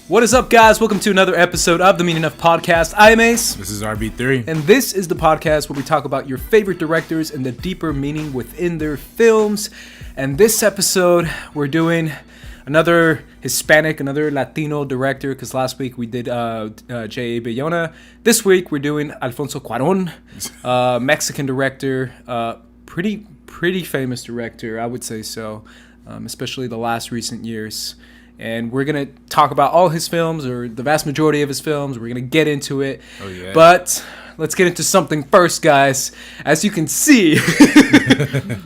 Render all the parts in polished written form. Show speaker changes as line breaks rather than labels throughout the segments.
What is up, guys? Welcome to another episode of the Meaning of Podcast. I am Ace.
This is RB3.
And this is the podcast where we talk about your favorite directors and the deeper meaning within their films. And this episode, we're doing another Hispanic, another Latino director, because last week we did J.A. Bayona. This week we're doing Alfonso Cuarón, Mexican director, pretty famous director, I would say so, especially the last recent years. And we're going to talk about all his films, or the vast majority of his films. We're going to get into it. Oh, yeah. But let's get into something first, guys. As you can see,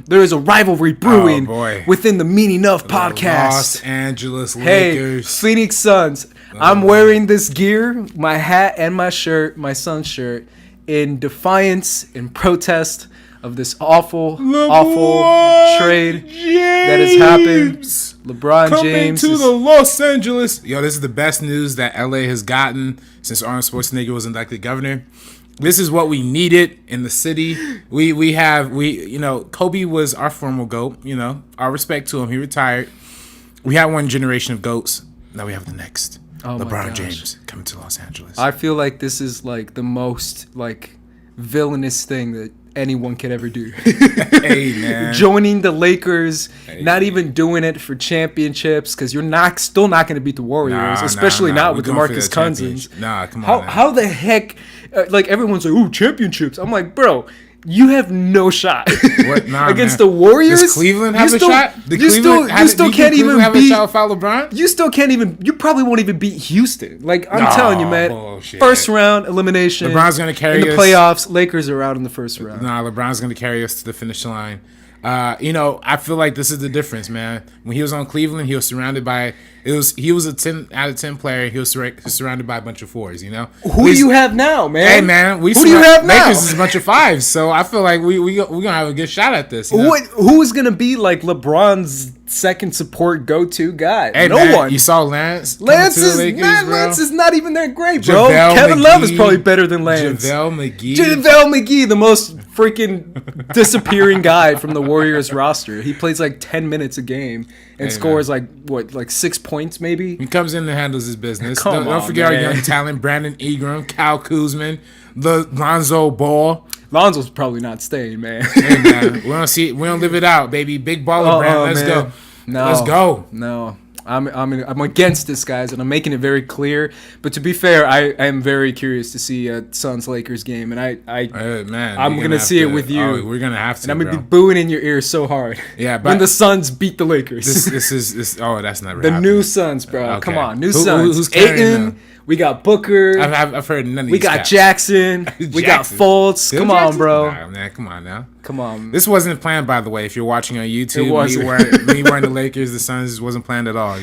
there is a rivalry brewing within the Meaning of Podcast.
Los Angeles Lakers.
Hey, Phoenix Suns. I'm wearing this gear, my hat and my shirt, my Suns shirt, in defiance, in protest of this awful trade that has happened. LeBron James
coming to the Los Angeles. Yo, this is the best news that LA has gotten since Arnold Schwarzenegger was elected governor. This is what we needed in the city. Kobe was our former GOAT. Our respect to him. He retired. We had one generation of GOATs. Now we have the next. LeBron James coming to Los Angeles.
I feel like this is like the most villainous thing that anyone could ever do.
Hey, man.
Joining the Lakers, not even doing it for championships, because you're still not going to beat the Warriors, especially not with DeMarcus Cousins.
Come on.
How the heck? Everyone's like, "Ooh, championships." I'm like, bro, you have no shot against the Warriors.
Does Cleveland have a shot?
You still can't even beat
LeBron.
You still can't even. You probably won't even beat Houston. I'm telling you, man.
Bullshit.
First round elimination.
LeBron's gonna carry
in the playoffs. Lakers are out in the first round.
LeBron's gonna carry us to the finish line. I feel like this is the difference, man. When he was on Cleveland, he was surrounded by he was a 10 out of 10 player. He was surrounded by a bunch of fours. Who
do you have now, man?
Hey, man, who do you have now? Lakers is a bunch of fives, so I feel like we're gonna have a good shot at this.
Who is gonna be like LeBron's second support go-to guy?
Hey,
no
man,
one.
You saw Lance.
Lance is not even that great, bro. Kevin Love is probably better than Lance.
JaVale
McGee, the most freaking disappearing guy from the Warriors roster. He plays 10 minutes a game and scores 6 points maybe.
He comes in and handles his business. Don't forget our young talent, Brandon Ingram, Kyle Kuzman, Lonzo Ball.
Lonzo's probably not staying, man.
Hey, man, we don't live it out, baby. Big baller, Brand. Let's go. Let's go.
No. I'm against this, guys, and I'm making it very clear. But to be fair, I am very curious to see a Suns Lakers game, and I'm gonna see it with you.
Oh, we're gonna have to,
and I'm gonna be booing in your ear so hard.
Yeah, but
when the Suns beat the Lakers.
This is that's never
the
happening.
New Suns, bro.
Okay.
Come on, new Suns.
Who's carrying
Ayton. We got Booker.
I've heard none of these.
We got Jackson. We got Fultz. Come on, bro.
Nah, man, come on now.
Come on.
This wasn't planned, by the way. If you're watching on YouTube, me wearing the Lakers, the Suns wasn't planned at all. I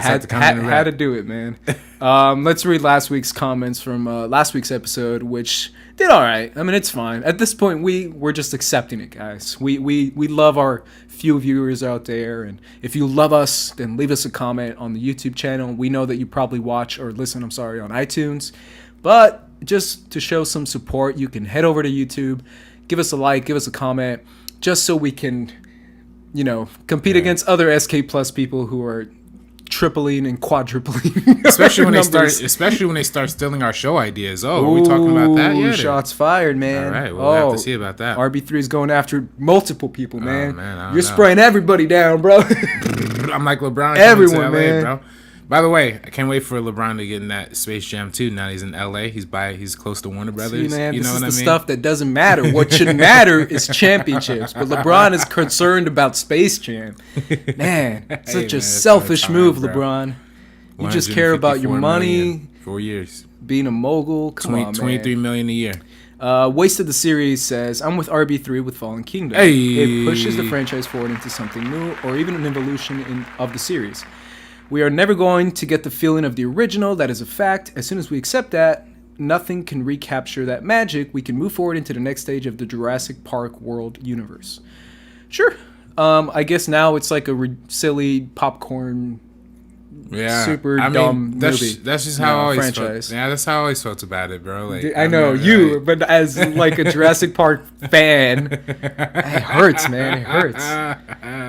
had to do it, man. Let's read last week's comments from last week's episode, which did all right. I mean, it's fine. At this point, we're just accepting it, guys. We love our few viewers out there, and if you love us, then leave us a comment on the YouTube channel. We know that you probably watch or listen, on iTunes. But just to show some support, you can head over to YouTube, give us a like, give us a comment, just so we can, compete against other SK Plus people who are tripling and quadrupling, especially
when they start stealing our show ideas. Are we talking about that yet?
Shots fired, man.
All right, we'll have to see about that.
RB3 is going after multiple people, man.
Oh, man,
you're spraying everybody down, bro.
I'm like LeBron.
Everyone,
LA,
man.
Bro. By the way, I can't wait for LeBron to get in that Space Jam 2. Now he's in LA. He's close to Warner Brothers.
See, man, this is the stuff that doesn't matter. What should matter is championships. But LeBron is concerned about Space Jam. Man, such a selfish move, LeBron. You just care about your money.
4 years.
Being a mogul. Come on,
$23 million a year.
Wasted the Series says, I'm with RB3 with Fallen Kingdom.
Hey.
It pushes the franchise forward into something new or even an evolution of the series. We are never going to get the feeling of the original. That is a fact. As soon as we accept that, nothing can recapture that magic. We can move forward into the next stage of the Jurassic Park world universe. Sure. I guess now it's like a silly popcorn, super dumb movie.
That's just how I always felt. Yeah, that's how I always felt about it, bro.
I know but as like a Jurassic Park fan, it hurts, man. It hurts.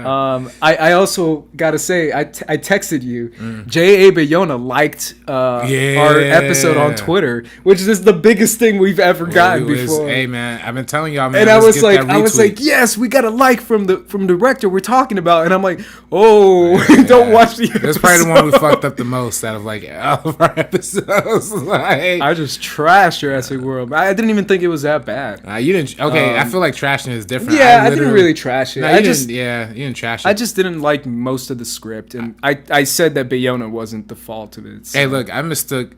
I also gotta say I texted you. J.A. Bayona liked our episode on Twitter, which is the biggest thing we've ever gotten before.
Hey man, I've been telling y'all, man.
And I was like, yes, we got a like from the director we're talking about, and I'm like, don't watch the episode.
That's probably the one we fucked up the most out of like all of our episodes. Like,
I just trashed Jurassic World. I didn't even think it was that bad.
You didn't. Okay, I feel like trashing is different.
Yeah, I didn't really trash it.
No, you didn't trash it.
I just didn't like most of the script, and I said that Bayona wasn't the fault of it. So.
Hey, look, I mistook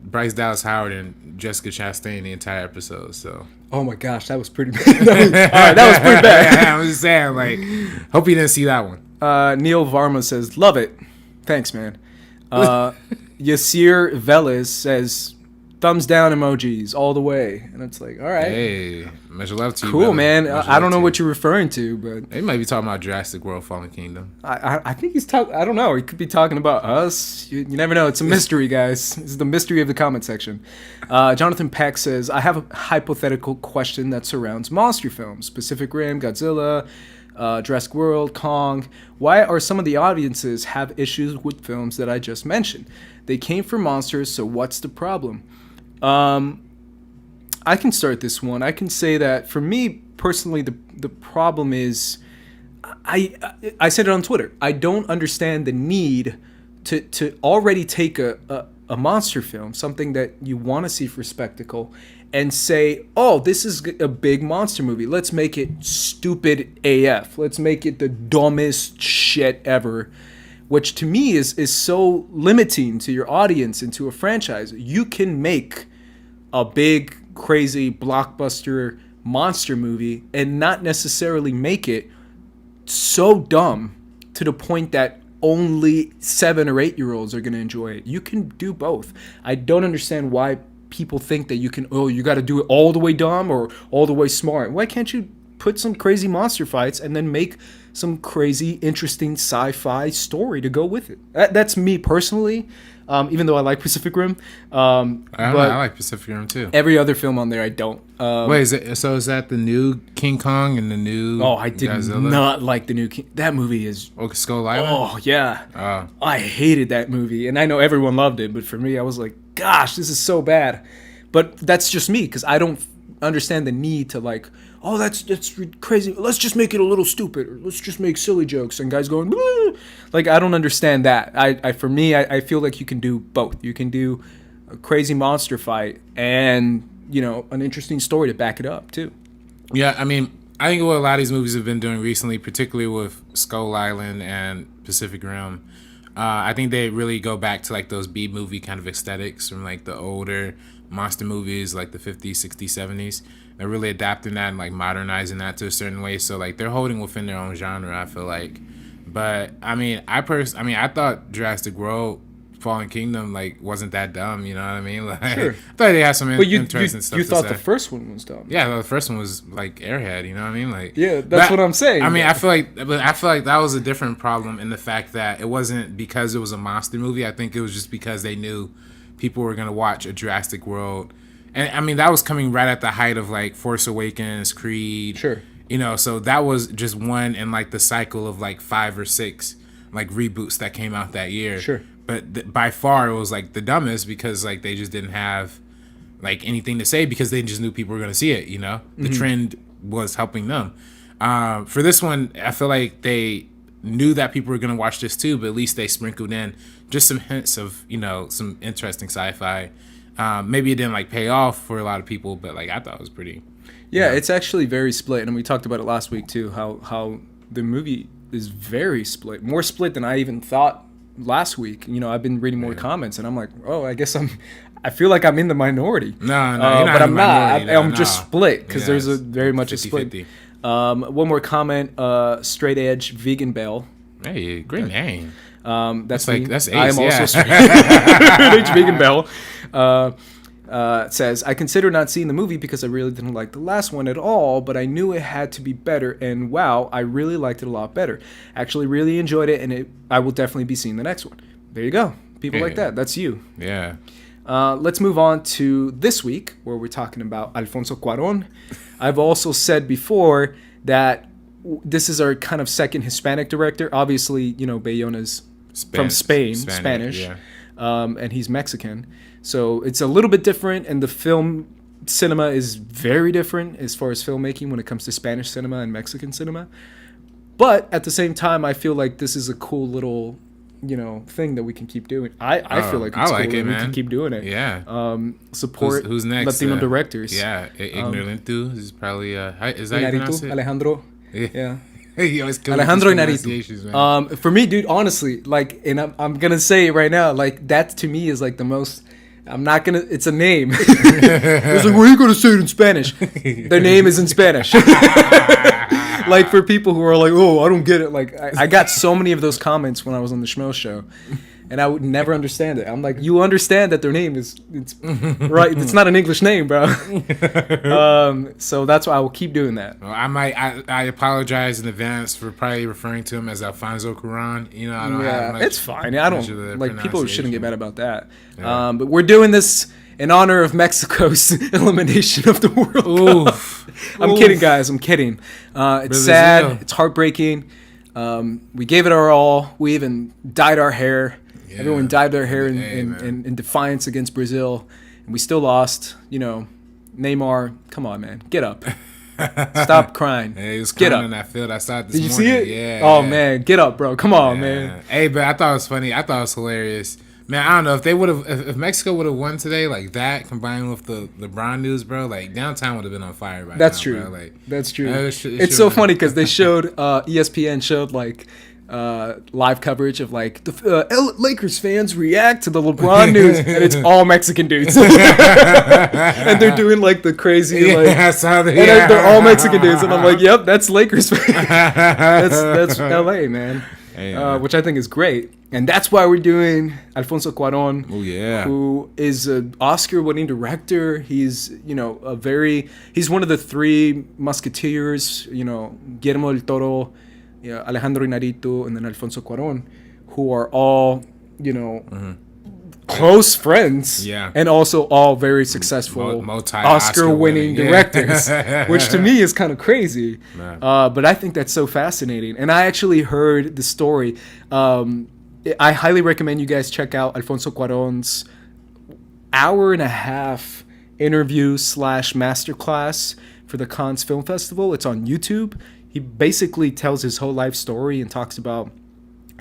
Bryce Dallas Howard and Jessica Chastain the entire episode. So.
Oh my gosh, that was pretty bad. That was pretty bad.
I was just saying, like, hope you didn't see that one.
Neil Varma says, love it. Thanks, man. Yasir Velez says, thumbs down emojis all the way. And it's like, all right.
Hey, much love to you.
Cool, man. I don't know what you're referring to, but
they might be talking about Jurassic World Fallen Kingdom.
I think he's talking, I don't know. He could be talking about us. You never know. It's a mystery, guys. This is the mystery of the comment section. Jonathan Peck says, I have a hypothetical question that surrounds monster films. Pacific Rim, Godzilla, Jurassic World, Kong. Why are some of the audiences have issues with films that I just mentioned? They came for monsters, so what's the problem? I can start this one. I can say that for me personally, the problem is, I said it on Twitter. I don't understand the need to already take a monster film, something that you want to see for spectacle, and say, oh, this is a big monster movie. Let's make it stupid AF. Let's make it the dumbest shit ever. Which to me is so limiting to your audience and to a franchise. You can make a big, crazy, blockbuster monster movie and not necessarily make it so dumb to the point that only 7 or 8 year olds are going to enjoy it. You can do both. I don't understand why people think that you got to do it all the way dumb or all the way smart. Why can't you put some crazy monster fights and then make some crazy, interesting sci-fi story to go with it? That's me personally, even though I like Pacific Rim.
I like Pacific Rim too.
Every other film on there I don't.
Wait, is that the new King Kong and the new
I did
Godzilla?
not like the new King. That movie is...
Skull Island?
Oh, yeah. I hated that movie. And I know everyone loved it, but for me, I was like, gosh, this is so bad. But that's just me, because I don't understand the need to like... Oh, that's crazy. Let's just make it a little stupid, or let's just make silly jokes. And guys going, "Blah." Like, I don't understand that. For me, I feel like you can do both. You can do a crazy monster fight and, an interesting story to back it up too.
Yeah, I mean, I think what a lot of these movies have been doing recently, particularly with Skull Island and Pacific Rim, I think they really go back to like those B-movie kind of aesthetics from like the older monster movies, like the 50s, 60s, 70s. They're really adapting that and like modernizing that to a certain way. So like they're holding within their own genre, I feel like. But I mean, I thought Jurassic World Fallen Kingdom like wasn't that dumb, you know what I mean? Like,
sure.
I thought they had some interesting stuff.
You
to
thought
say.
The first one was dumb?
Yeah, the first one was like Airhead, you know what I mean? Like,
yeah, that's what I'm saying.
I mean, I feel like that was a different problem in the fact that it wasn't because it was a monster movie. I think it was just because they knew people were gonna watch a Jurassic World. And I mean, that was coming right at the height of like Force Awakens, Creed.
Sure.
So that was just one in like the cycle of like 5 or 6 like reboots that came out that year.
Sure.
But by far it was like the dumbest because like they just didn't have like anything to say because they just knew people were going to see it, The trend was helping them. For this one, I feel like they knew that people were going to watch this too, but at least they sprinkled in just some hints of, some interesting sci-fi. Maybe it didn't like pay off for a lot of people, but like I thought it was pretty.
Yeah, it's actually very split, and we talked about it last week too. How the movie is very split, more split than I even thought last week. I've been reading more comments, and I'm like, oh, I guess I feel like I'm in the minority.
No, you're not
but I'm not.
No,
I'm just split because there's very much 50, a split.
50.
One more comment. Straight Edge Vegan Bell.
Hey, great name.
That's
Ace.
I am also straight Edge Vegan Bell. Says, I consider not seeing the movie because I really didn't like the last one at all, but I knew it had to be better, and wow, I really liked it a lot better. Actually really enjoyed it, and I will definitely be seeing the next one. There you go. People like that. That's you.
Yeah.
Let's move on to this week, where we're talking about Alfonso Cuarón. I've also said before that this is our kind of second Hispanic director. Obviously, Bayona's from Spain, Spanish,
yeah.
And he's Mexican. So it's a little bit different, and the film cinema is very different as far as filmmaking when it comes to Spanish cinema and Mexican cinema. But at the same time, I feel like this is a cool little, thing that we can keep doing. I feel like it's cool that we can keep doing it.
Yeah.
Support
who's next?
Latino directors.
Yeah. Ignorantu is probably, is that how you pronounce it?
Alejandro.
Yeah. He always
Alejandro Inarritu. For me, dude, honestly, like, and I'm gonna say it right now, like, that to me is like the most. I'm not gonna. It's a name. It's like, where are you gonna say it in Spanish? Their name is in Spanish. Like, for people who are like, oh, I don't get it. Like, I got so many of those comments when I was on the Schmo Show, and I would never understand it. I'm like, you understand that their name it's right. It's not an English name, bro. So that's why I will keep doing that.
Well, I apologize in advance for probably referring to him as Alfonso Cuarón. I don't have much.
It's fine. I don't like, people shouldn't get mad about that.
Yeah.
But we're doing this in honor of Mexico's elimination of the World Cup. I'm kidding, guys. I'm kidding. It's sad. It's heartbreaking. We gave it our all. We even dyed our hair. Yeah. Everyone dyed their hair in defiance against Brazil, and we still lost. Neymar, come on, man, get up. Stop crying.
Hey, he was
get
crying
up.
in that field. I saw it this morning.
Did you see it?
Yeah.
Oh, man, get up, bro. Come on, man.
Hey, but I thought it was funny. I thought it was hilarious. Man, I don't know if they would have, if Mexico would have won today, like that combined with the LeBron news, bro, like downtown would have been on fire right
That's
now.
True.
Bro. Like,
that's true. It's so funny because they showed ESPN showed like live coverage of like the Lakers fans react to the LeBron news, and it's all Mexican dudes, and they're doing like the crazy like, and they're all Mexican dudes, and I'm like, yep, that's Lakers fans. that's LA, man. Hey, which I think is great. And that's why we're doing Alfonso Cuarón, who is an Oscar-winning director. He's, he's one of the three musketeers, Guillermo del Toro, Alejandro Inarritu, and then Alfonso Cuarón, who are all, close friends, and also all very successful Oscar-winning directors, which to me is kind of crazy. But I think that's so fascinating. And I actually heard the story. I highly recommend you guys check out Alfonso Cuarón's hour-and-a-half interview / masterclass for the Cannes Film Festival. It's on YouTube. He basically tells his whole life story and talks about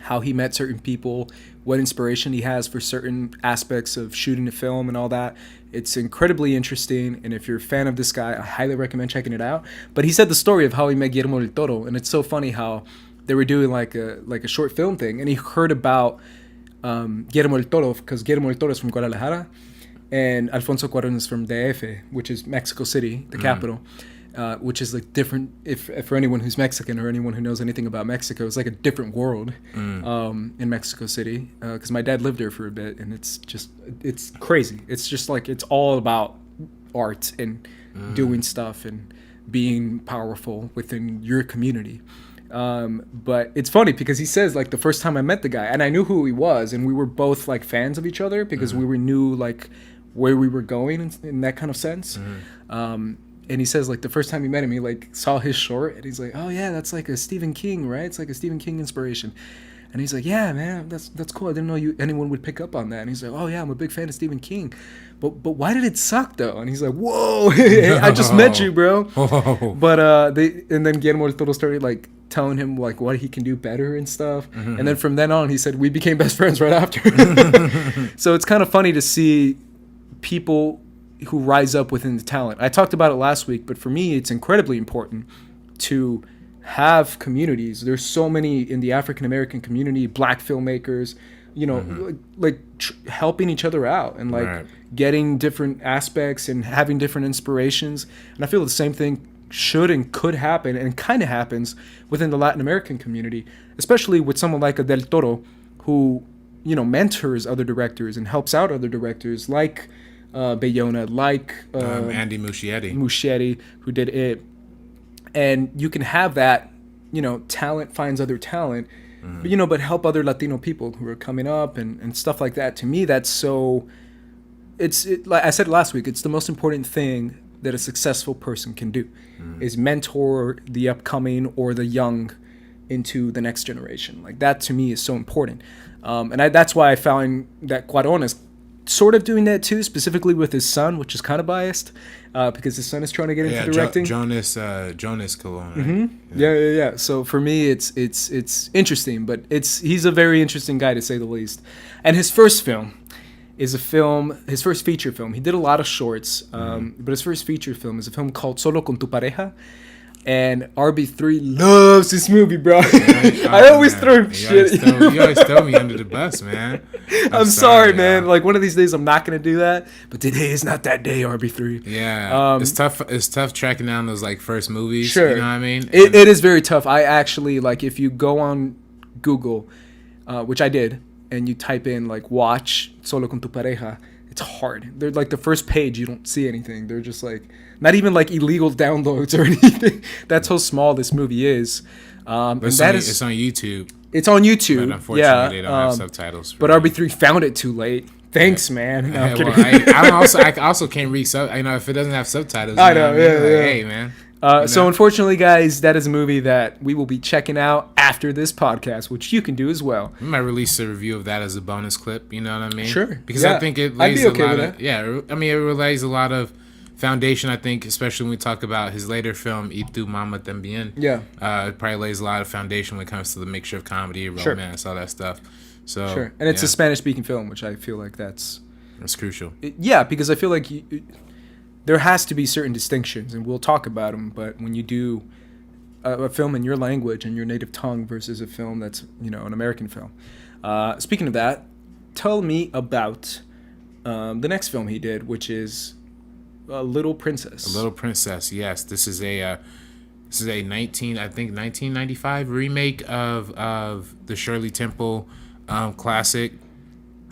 how he met certain people, what inspiration he has for certain aspects of shooting a film and all that. It's incredibly interesting, and if you're a fan of this guy, I highly recommend checking it out. But he said the story of how he met Guillermo del Toro, and it's so funny how they were doing like a short film thing, and he heard about Guillermo del Toro because Guillermo del Toro is from Guadalajara, and Alfonso Cuarón is from DF, which is Mexico City, the capital. Which is like different if for anyone who's Mexican or anyone who knows anything about Mexico. It's like a different world in Mexico City because my dad lived there for a bit, and it's crazy. It's just like it's all about art and doing stuff and being powerful within your community. But it's funny because he says like the first time I met the guy, and I knew who he was, and we were both like fans of each other because we knew like where we were going in that kind of sense. And he says, like, the first time he met him, he, like, saw his short, and he's like, oh, yeah, that's, like, a Stephen King, right? It's, like, a Stephen King inspiration. And he's like, yeah, man, that's cool. I didn't know anyone would pick up on that. And he's like, oh, yeah, I'm a big fan of Stephen King. But why did it suck, though? And he's like, whoa, I just met you, bro. But and then Guillermo del Toro started, like, telling him, like, what he can do better and stuff. And then from then on, he said, we became best friends right after. So it's kind of funny to see people who rise up within the talent. I talked about it last week, but for me, it's incredibly important to have communities. There's so many in the African American community, black filmmakers, helping each other out and getting different aspects and having different inspirations. And I feel the same thing should and could happen and kind of happens within the Latin American community, especially with someone like a Del Toro who, mentors other directors and helps out other directors like Bayona, like
Andy
Muschietti, who did it. And you can have that, talent finds other talent, but help other Latino people who are coming up and stuff like that. To me, that's so, like I said last week, it's the most important thing that a successful person can do, is mentor the upcoming or the young into the next generation. Like, that to me is so important. That's why I found that Cuarón is sort of doing that too, specifically with his son, which is kind of biased, because his son is trying to get into directing.
Jonas Cuarón. Right?
Mm-hmm. Yeah. So for me, it's interesting, but he's a very interesting guy, to say the least. And his first film is his first feature film. He did a lot of shorts, but his first feature film is a film called Solo con tu pareja. And RB3 loves this movie, bro. I always throw shit.
You always throw me under the bus, man.
I'm sorry, man. Like, one of these days I'm not gonna do that, but today is not that day, RB3.
Yeah, it's tough. It's tough tracking down those like first movies.
Sure,
you know what I mean.
It is very tough. I actually, like, if you go on Google, which I did, and you type in like "watch Solo con tu pareja," it's hard. They're like, the first page, you don't see anything. They're just like, not even like illegal downloads or anything. That's how small this movie is.
It's on YouTube.
It's on YouTube.
But unfortunately, they don't have subtitles.
But RB3 found it too late. Thanks, man. No, I'm kidding.
I also can't read if it doesn't have subtitles.
I know. Yeah.
Hey, man.
So unfortunately, guys, that is a movie that we will be checking out after this podcast, which you can do as well.
We might release a review of that as a bonus clip. You know what I mean?
Sure.
Because I think it lays a lot of. Yeah, I mean, it relays a lot of foundation, I think, especially when we talk about his later film Y Tu Mama Tambien.
Yeah.
It probably lays a lot of foundation when it comes to the mixture of comedy, romance, all that stuff. So
sure. And it's a Spanish speaking film, which I feel like that's
crucial.
Because I feel like there has to be certain distinctions, and we'll talk about them, but when you do a film in your language and your native tongue versus a film that's, an American film. Speaking of that, tell me about the next film he did, which is A Little Princess.
A Little Princess, yes. This is a 1995 remake of the Shirley Temple classic,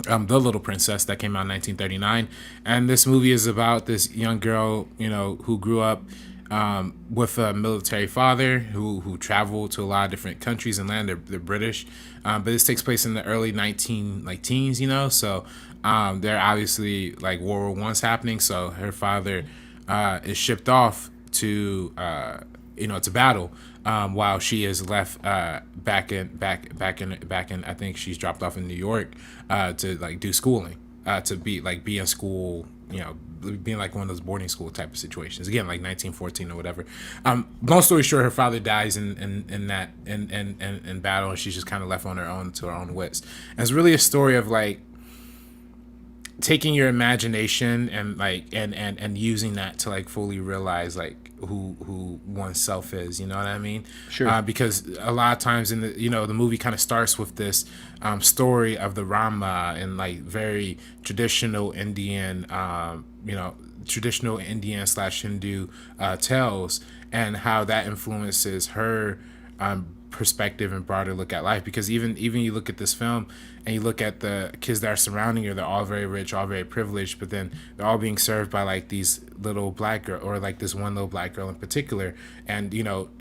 The Little Princess, that came out in 1939. And this movie is about this young girl, who grew up with a military father who traveled to a lot of different countries and land. They're British, but this takes place in the early teens, so they're obviously like World War I's happening. So her father is shipped off to to battle, while she is left back in I think she's dropped off in New York to like do schooling, to be in school, being like one of those boarding school type of situations, again like 1914 or whatever. Long story short, her father dies in battle, and she's just kind of left on her own to her own wits. And it's really a story of like taking your imagination and like and using that to like fully realize like who oneself is, you know what I mean?
Sure.
Because a lot of times in the the movie kind of starts with this story of the Rama and like very traditional Indian traditional Indian / Hindu tales, and how that influences her perspective and broader look at life. Because even you look at this film and you look at the kids that are surrounding her, they're all very rich, all very privileged, but then they're all being served by like these little black girl, or like this one little black girl in particular. And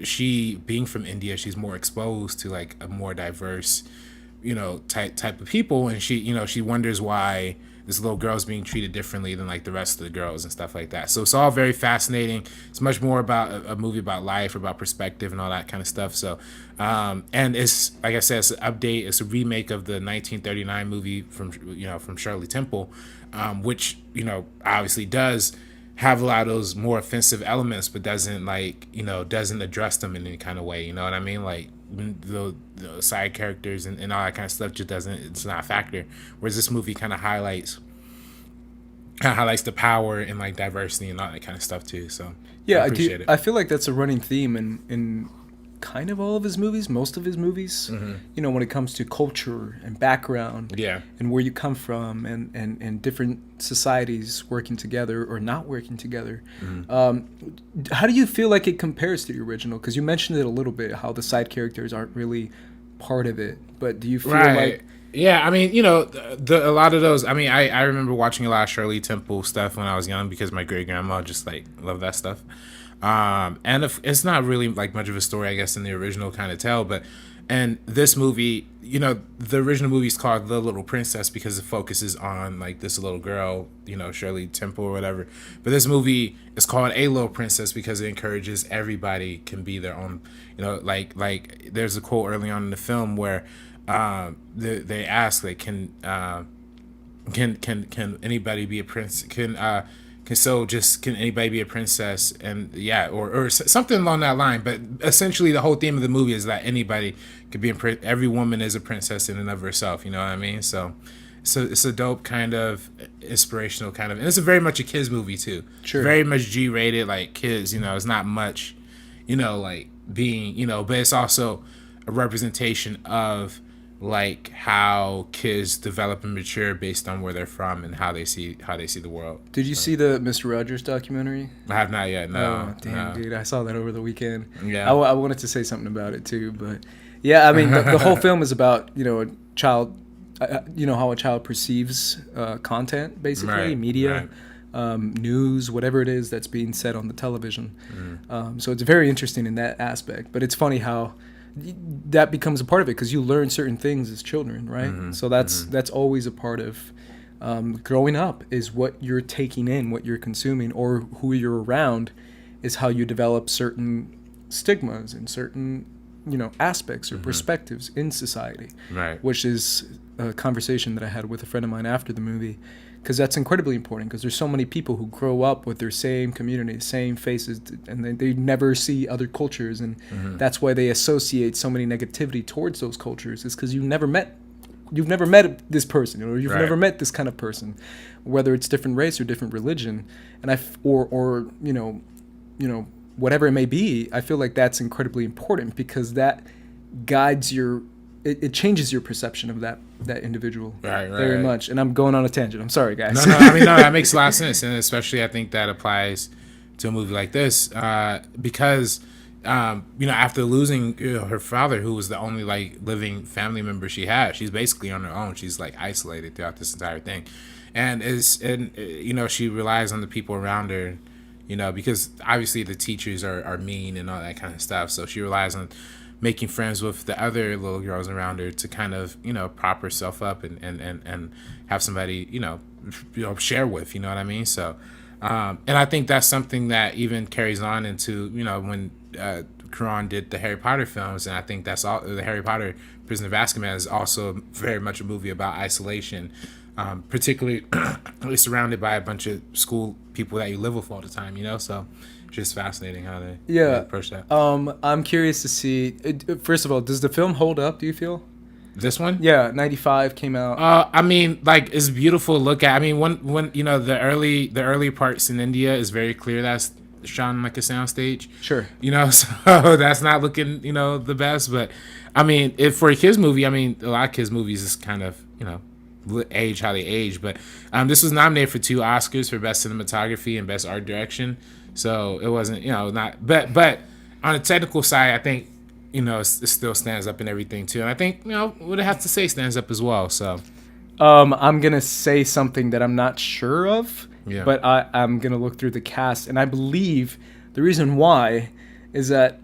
she being from India, she's more exposed to like a more diverse type of people, and she wonders why this little girl's being treated differently than like the rest of the girls and stuff like that. So it's all very fascinating. It's much more about a movie about life, about perspective and all that kind of stuff. So and it's, like I said, it's an update. It's a remake of the 1939 movie from Shirley Temple, which obviously does have a lot of those more offensive elements, but doesn't address them in any kind of way. You know what I mean? Like the side characters and all that kind of stuff just it's not a factor. Whereas this movie kind of highlights the power and like diversity and all that kind of stuff too. So
yeah,
I appreciate it.
I feel like that's a running theme in kind of all of his movies, most of his movies. Mm-hmm. When it comes to culture and background, and where you come from, and different societies working together or not working together. Mm-hmm. How do you feel like it compares to the original? Because you mentioned it a little bit, how the side characters aren't really part of it, but do you feel like...
Yeah, I mean, a lot of those. I mean, I remember watching a lot of Shirley Temple stuff when I was young because my great grandma just like loved that stuff. And if, it's not really like much of a story, I guess, in the original kind of tell, but and this movie, you know, the original movie is called The Little Princess because it focuses on like this little girl, you know, Shirley Temple or whatever. But this movie is called A Little Princess because it encourages everybody can be their own, you know, like there's a quote early on in the film where they ask like can anybody be a prince? Can anybody be a princess? And yeah, or something along that line. But essentially, the whole theme of the movie is that anybody could be every woman is a princess in and of herself. You know what I mean? So it's a dope kind of inspirational kind of, and it's a very much a kids movie too.
Sure.
Very much G-rated, like kids. You know, it's not much, you know, like being, you know, but it's also a representation of like how kids develop and mature based on where they're from and how they see the world.
Did you see the Mr. Rogers documentary?
I have not yet. No.
Oh, damn, dude! I saw that over the weekend.
Yeah.
I wanted to say something about it too, but yeah, I mean, the whole film is about, you know, a child, you know, how a child perceives content, basically,
Right,
media.
right.
News, whatever it is that's being said on the television. So it's very interesting in that aspect. But it's funny how that becomes a part of it because you learn certain things as children, right? So that's always a part of growing up, is what you're taking in, what you're consuming, or who you're around is how you develop certain stigmas and certain, you know, aspects or perspectives in society.
Right.
Which is a conversation that I had with a friend of mine after the movie, because that's incredibly important, because there's so many people who grow up with their same community, same faces, and they never see other cultures, and that's why they associate so many negativity towards those cultures, is because you've never met this person, or you've
Right.
never met this kind of person, whether it's different race or different religion, and or you know whatever it may be. I feel like that's incredibly important because that guides it changes your perception of that individual very much. And I'm going on a tangent. I'm sorry, guys.
No, I mean, no, that makes a lot of sense, and especially I think that applies to a movie like this because you know, after losing, you know, her father, who was the only like living family member she had, she's basically on her own. She's like isolated throughout this entire thing, and you know, she relies on the people around her, you know, because obviously the teachers are mean and all that kind of stuff. So she relies on making friends with the other little girls around her to kind of, you know, prop herself up and have somebody, you know, share with, you know what I mean? So, and I think that's something that even carries on into, you know, when Cuarón did the Harry Potter films, and I think that's all. The Harry Potter Prisoner of Azkaban is also very much a movie about isolation, particularly surrounded by a bunch of school people that you live with all the time, you know, so just fascinating how they approach that.
I'm curious to see. First of all, does the film hold up? Do you feel?
This one?
Yeah, 95 came out.
I mean, like, it's beautiful to look at. I mean, when you know, the early parts in India is very clear that's shot like a soundstage.
Sure.
You know, so that's not looking, you know, the best. But I mean, if for a kids movie, I mean, a lot of kids movies is kind of, you know, age how they age. But this was nominated for 2 Oscars for Best Cinematography and Best Art Direction. So it wasn't, you know, not, but on the technical side, I think, you know, it still stands up and everything too. And I think, you know, what it has to say stands up as well. So,
I'm gonna say something that I'm not sure of, but I'm gonna look through the cast, and I believe the reason why is that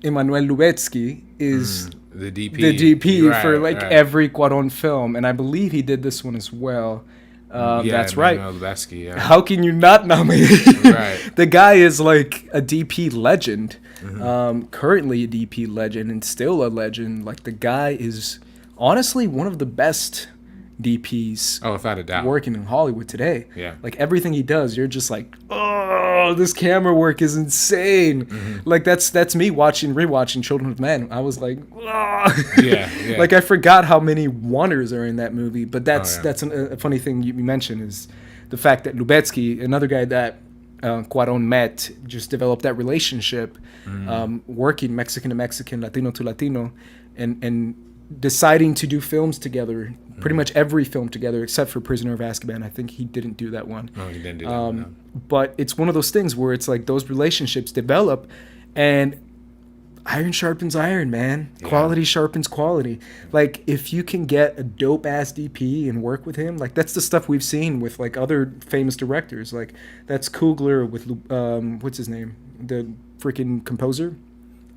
Emanuel Lubezki is
the
DP for every Cuarón film, and I believe he did this one as well. That's right.
Lubezki, yeah.
How can you not nominate?
Right.
The guy is like a DP legend, currently a DP legend, and still a legend. Like, the guy is honestly one of the best DPs.
Oh, without a doubt.
Working in Hollywood today.
Yeah.
Like, everything he does, you're just like, oh, this camera work is insane. Like, that's me rewatching Children of Men. I was like, oh.
Yeah.
Like, I forgot how many wonders are in that movie. But that's a funny thing you mentioned, is the fact that Lubezki, another guy that Cuarón met, just developed that relationship, working Mexican to Mexican, Latino to Latino, and deciding to do films together, pretty much every film together except for Prisoner of Azkaban. I think he didn't do that one.
No, he didn't do that one, no.
But it's one of those things where it's like those relationships develop, and iron sharpens iron, man. Yeah. Quality sharpens quality. Like, if you can get a dope ass DP and work with him, like, that's the stuff we've seen with like other famous directors. Like, that's Coogler with what's his name? the freaking composer.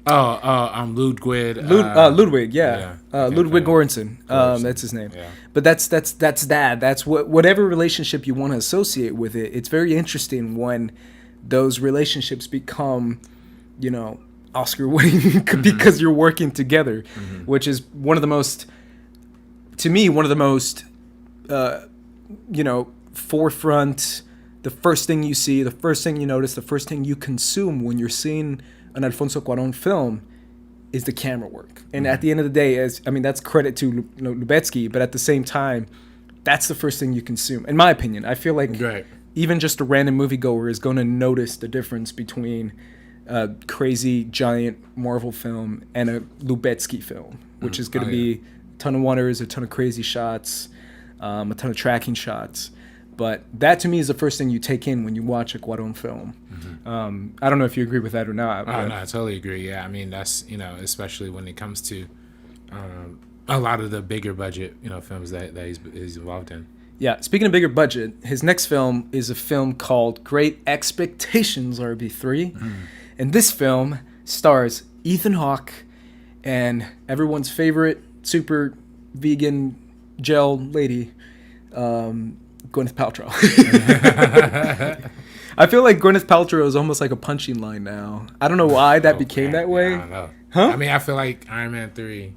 Ludwig.
Ludwig,
yeah.
Ludwig Göransson. That's his name.
Yeah.
But that's that. That's whatever relationship you want to associate with it. It's very interesting when those relationships become, Oscar winning because you're working together, which is one of the most forefront. The first thing you see, the first thing you notice, the first thing you consume when you're seeing an Alfonso Cuarón film is the camera work. And at the end of the day, that's credit to Lubetsky, but at the same time, that's the first thing you consume. In my opinion, I feel like even just a random moviegoer is going to notice the difference between a crazy giant Marvel film and a Lubetsky film, which is going to be a ton of wonders, a ton of crazy shots, a ton of tracking shots. But that to me is the first thing you take in when you watch a Cuarón film. I don't know if you agree with that or not.
Oh, no, I totally agree. Yeah, I mean, that's, especially when it comes to a lot of the bigger budget, films that he's involved in.
Yeah, speaking of bigger budget, his next film is a film called Great Expectations, RB3. And this film stars Ethan Hawke and everyone's favorite super vegan gel lady, Gwyneth Paltrow. I feel like Gwyneth Paltrow is almost like a punching line now. I don't know why that became that way.
I don't know.
Huh?
I mean, I feel like Iron Man 3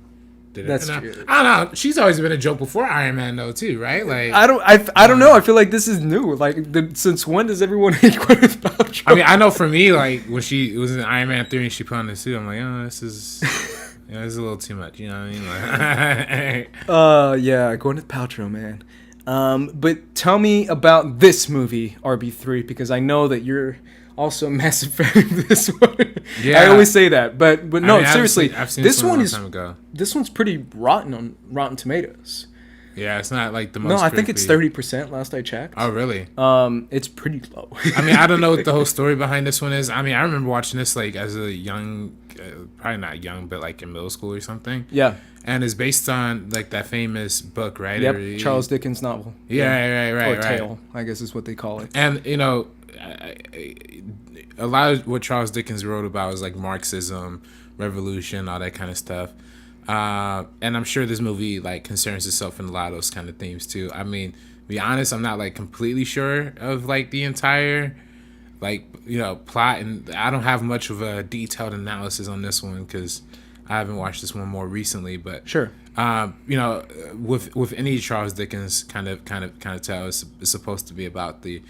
did it.
That's true.
I don't know. She's always been a joke before Iron Man, though, too, right? Like
I don't know. I feel like this is new. Like, since when does everyone hate Gwyneth Paltrow?
I mean, I know for me, like, when she was in Iron Man 3 and she put on the suit, I'm like, oh, this is... this is a little too much, you know what I mean? Like,
yeah, Gwyneth Paltrow, man. But tell me about this movie, RB3, because I know that you're also a massive fan of this one. Yeah, I always say that, but no, I mean, seriously,
I've seen
this one
this
one's pretty rotten on Rotten Tomatoes.
Yeah, it's not like the most.
No, I think it's 30% last I checked.
Oh, really?
It's pretty low.
I mean, I don't know what the whole story behind this one is. I mean, I remember watching this like as a young, probably not young, but like in middle school or something.
Yeah.
And it's based on like that famous book, right?
Yep, Charles Dickens novel.
Yeah, right.
Or tale, I guess is what they call it.
And a lot of what Charles Dickens wrote about was like Marxism, revolution, all that kind of stuff. And I'm sure this movie like concerns itself in a lot of those kind of themes too. I mean, to be honest, I'm not like completely sure of like the entire plot, and I don't have much of a detailed analysis on this one because I haven't watched this one more recently. But
sure,
with any Charles Dickens kind of tale, it's supposed to be about the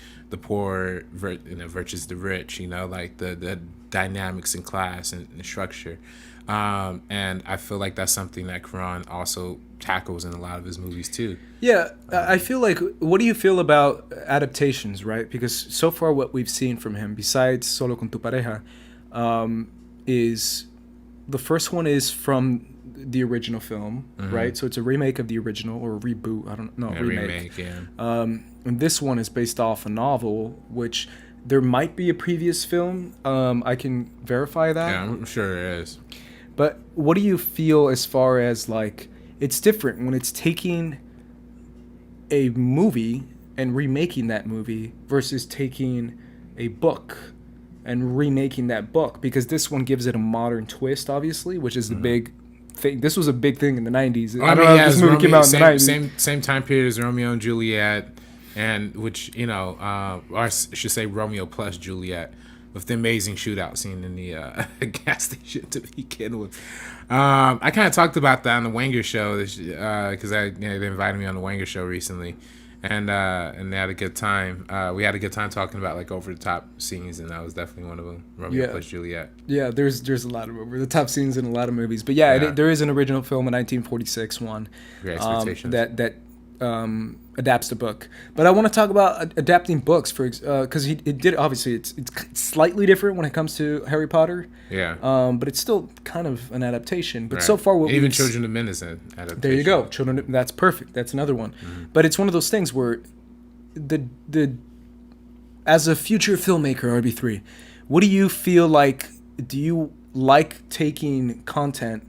poor versus the rich. Like the dynamics in class and structure. And I feel like that's something that Cuarón also tackles in a lot of his movies too.
Yeah, I feel like, what do you feel about adaptations, right? Because so far what we've seen from him, besides Solo con tu pareja, is the first one is from the original film, right? So it's a remake of the original, or a reboot, I don't know, remake.
Yeah.
And this one is based off a novel, which there might be a previous film. I can verify that.
Yeah, I'm sure there is.
But what do you feel as far as, like, it's different when it's taking a movie and remaking that movie versus taking a book and remaking that book? Because this one gives it a modern twist, obviously, which is the big thing. This was a big thing in the 90s. I don't know if this movie came out in the 90s.
Same time period as Romeo and Juliet, and which, or I should say Romeo plus Juliet, with the amazing shootout scene in the gas station to begin with. I kind of talked about that on the Wenger show because they invited me on the Wenger show recently, and they had a good time. We had a good time talking about like over the top scenes, and that was definitely one of them. Romeo plus Juliet.
Yeah, there's a lot of over the top scenes in a lot of movies, but there is an original film, a 1946 one,
Great Expectations,
that adapts the book. But I want to talk about adapting books because it did, obviously it's slightly different when it comes to Harry Potter.
Yeah.
But it's still kind of an adaptation. But so far,
even Children of Men is an adaptation.
There you go, that's perfect. That's another one. But it's one of those things where the as a future filmmaker, RB3, what do you feel like? Do you like taking content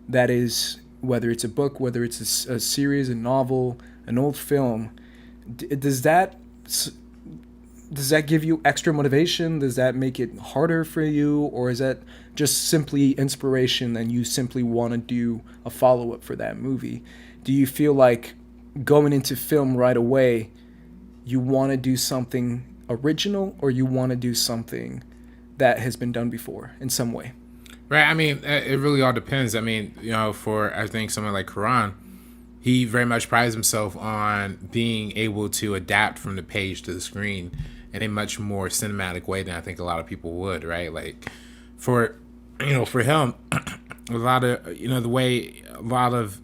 that is, whether it's a book, whether it's a series, a novel, an old film, does that does that give you extra motivation? Does that make it harder for you? Or is that just simply inspiration and you simply want to do a follow-up for that movie? Do you feel like going into film right away, you want to do something original, or you want to do something that has been done before in some way?
Right. I mean, it really all depends. I mean, for I think someone like Cuarón, he very much prides himself on being able to adapt from the page to the screen in a much more cinematic way than I think a lot of people would, right? Like for him, a lot of, the way a lot of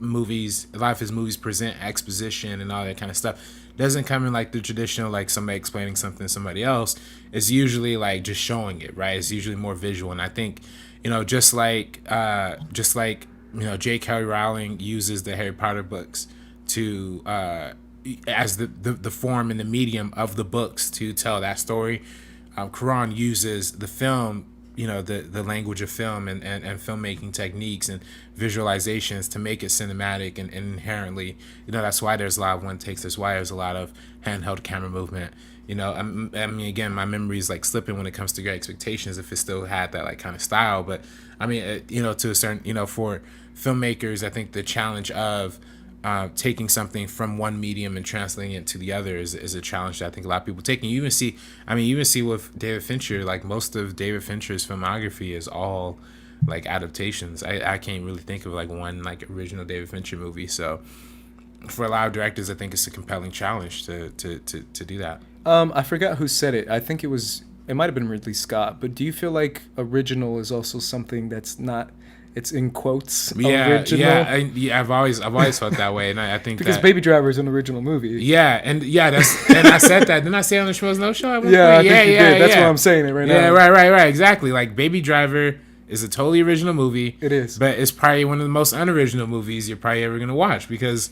his movies present exposition and all that kind of stuff doesn't come in like the traditional, like somebody explaining something to somebody else. It's usually like just showing it, right? It's usually more visual. And I think, just like J. Kelly Rowling uses the Harry Potter books to as the form and the medium of the books to tell that story. Cuarón uses the film, the language of film and filmmaking techniques and visualizations to make it cinematic and inherently, that's why there's a lot of one takes. That's why there's a lot of handheld camera movement. I mean, again, my memory is like slipping when it comes to Great Expectations if it still had that like kind of style. But I mean, to a certain, for filmmakers, I think the challenge of taking something from one medium and translating it to the other is a challenge that I think a lot of people take. And you even see with David Fincher, like most of David Fincher's filmography is all like adaptations. I can't really think of like one like original David Fincher movie. So for a lot of directors, I think it's a compelling challenge to do that.
I forgot who said it. I think it might have been Ridley Scott. But do you feel like original is also something that's not? It's in quotes. Original?
Yeah. I've always felt that way, and I think
because Baby Driver is an original movie.
Yeah, and I said that. Didn't I say on the Schmoes No Show?
I think you did. That's why I'm saying it right now.
Yeah, right. Exactly. Like Baby Driver is a totally original movie.
It is,
but it's probably one of the most unoriginal movies you're probably ever gonna watch because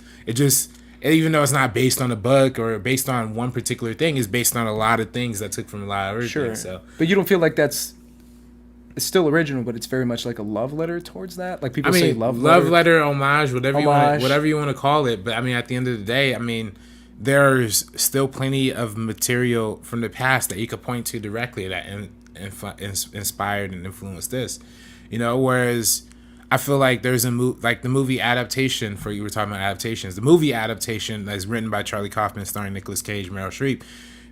even though it's not based on a book or based on one particular thing, it's based on a lot of things that took from a lot of other things. So,
but you don't feel like it's still original, but it's very much like a love letter towards that. Like people say love letter,
homage, whatever you want to call it. But I mean, at the end of the day, I mean, there's still plenty of material from the past that you could point to directly that inspired and influenced this. Whereas I feel like there's the movie adaptation for you were talking about adaptations. The movie adaptation that is written by Charlie Kaufman, starring Nicolas Cage, and Meryl Streep.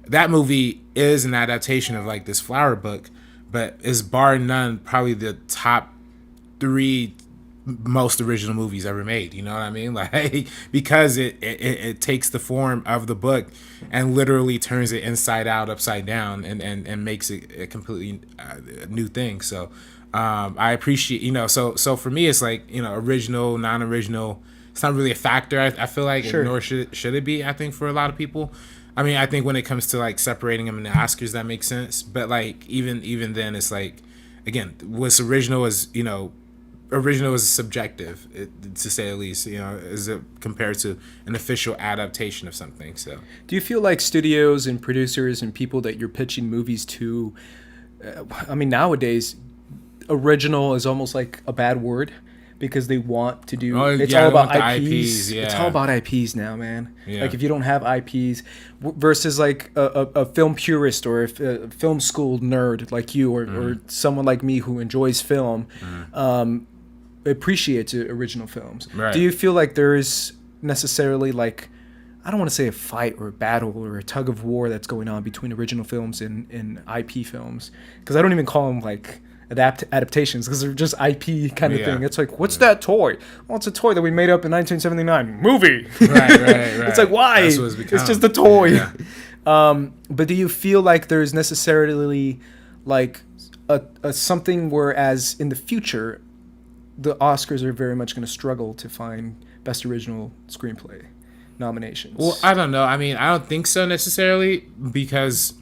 That movie is an adaptation of like this flower book, but is bar none probably the top 3 most original movies ever made. You know what I mean? Like because it takes the form of the book and literally turns it inside out, upside down, and makes it a completely new thing. So I appreciate, so for me it's like, original, non-original, it's not really a factor. I feel like, nor should it be, I think, for a lot of people. I mean, I think when it comes to like separating them in the Oscars, that makes sense. But like even then, it's like, again, what's original is subjective, to say the least. As compared to an official adaptation of something. So,
do you feel like studios and producers and people that you're pitching movies to? I mean, nowadays, original is almost like a bad word. Because they want to do, it's all about IPs. It's all about IPs now, man. Yeah. Like if you don't have IPs, versus like a film purist or a film school nerd like you, or someone like me who enjoys film, appreciates original films.
Right.
Do you feel like there is necessarily like, I don't want to say a fight or a battle or a tug of war that's going on between original films and IP films? Because I don't even call them like adaptations, because they're just IP kind of thing. It's like, what's that toy? Well, it's a toy that we made up in 1979. Movie.
Right.
It's like, why?
That's what it's become.
It's just a toy.
Yeah.
But do you feel like there's necessarily like a something whereas in the future, the Oscars are very much going to struggle to find Best Original Screenplay nominations?
Well, I don't know. I mean, I don't think so necessarily, because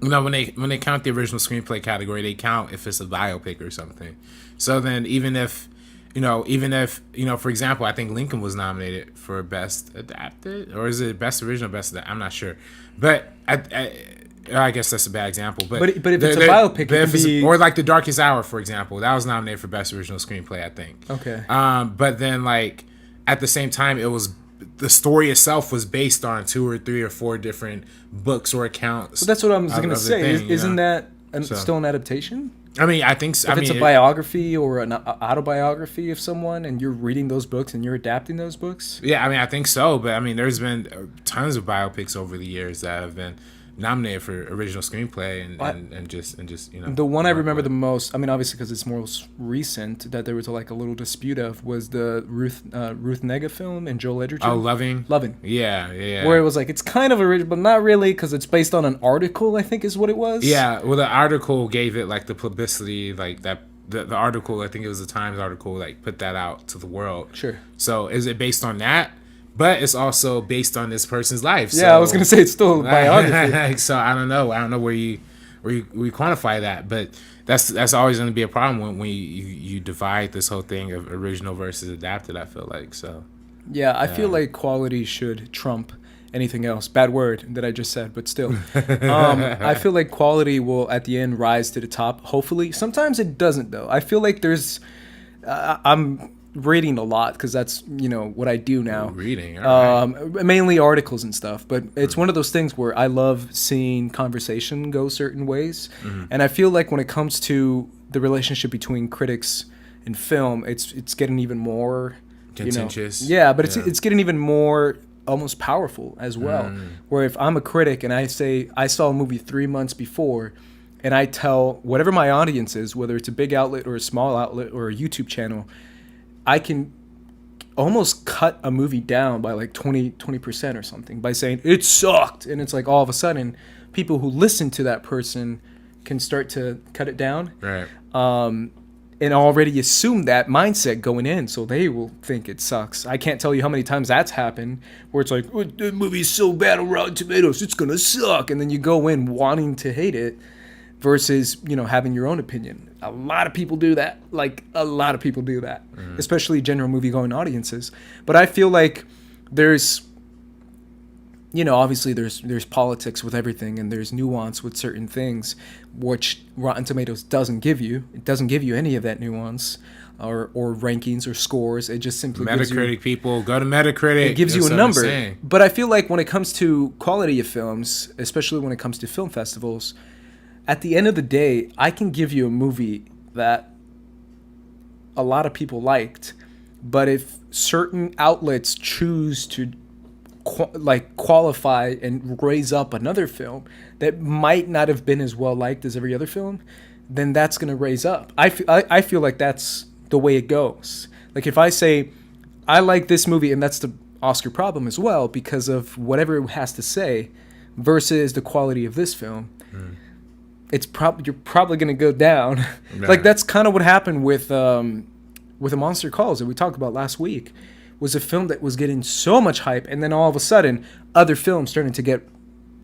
when they count the original screenplay category, they count if it's a biopic or something. So then even if for example, I think Lincoln was nominated for Best Adapted, or is it Best Original, Best Adapted? I'm not sure, but I guess that's a bad example. But
if it's a biopic, it could be...
or like The Darkest Hour, for example, that was nominated for Best Original Screenplay, I think.
Okay.
But then like at the same time, it was the story itself was based on 2 or 3 or 4 different books or accounts.
But that's what I was going to say.
Thing,
isn't that still an adaptation?
I mean, I think so.
If it's a biography or an autobiography of someone, and you're reading those books and you're adapting those books.
Yeah, I mean, I think so. But I mean, there's been tons of biopics over the years that have been nominated for original screenplay and just
the one I remember the most, I mean, obviously because it's most recent, that there was like a little dispute of, was the Ruth Negga film and Joel Edgerton.
Oh, Loving. Yeah.
Where it was like, it's kind of original, but not really, because it's based on an article, I think is what it was.
Yeah, well, the article gave it like the publicity, like that. The article, I think it was the Times article, like put that out to the world.
Sure.
So is it based on that? But it's also based on this person's life.
Yeah, so, I was gonna say it's still a biography.
So I don't know where you quantify that, but that's always gonna be a problem when you divide this whole thing of original versus adapted. I feel like so.
Yeah, I feel like quality should trump anything else. Bad word that I just said, but still, I feel like quality will at the end rise to the top. Hopefully, sometimes it doesn't though. I feel like there's, I'm reading a lot because that's what I do now.
Reading, all right.
Mainly articles and stuff, but it's one of those things where I love seeing conversation go certain ways, and I feel like when it comes to the relationship between critics and film, it's getting even more
contentious.
But it's getting even more almost powerful as well. Where if I'm a critic and I say I saw a movie 3 months before, and I tell whatever my audience is, whether it's a big outlet or a small outlet or a YouTube channel, I can almost cut a movie down by like 20% or something by saying it sucked. And it's like all of a sudden people who listen to that person can start to cut it down.
Right.
And already assume that mindset going in, so they will think it sucks. I can't tell you how many times that's happened where it's like, oh, the movie's so bad on Rotten Tomatoes, it's going to suck. And then you go in wanting to hate it versus, having your own opinion. A lot of people do that. Especially general movie-going audiences. But I feel like there's, obviously there's politics with everything, and there's nuance with certain things, which Rotten Tomatoes doesn't give you. It doesn't give you any of that nuance or rankings or scores. It just simply gives you...
Metacritic, people, go to Metacritic.
It gives you a number. But I feel like when it comes to quality of films, especially when it comes to film festivals, at the end of the day, I can give you a movie that a lot of people liked, but if certain outlets choose to qualify and raise up another film that might not have been as well liked as every other film, then that's going to raise up. I feel like that's the way it goes. Like if I say, I like this movie, and that's the Oscar problem as well, because of whatever it has to say versus the quality of this film, you're probably going to go down. Yeah. Like that's kind of what happened with A Monster Calls that we talked about last week. Was a film that was getting so much hype, and then all of a sudden other films started to get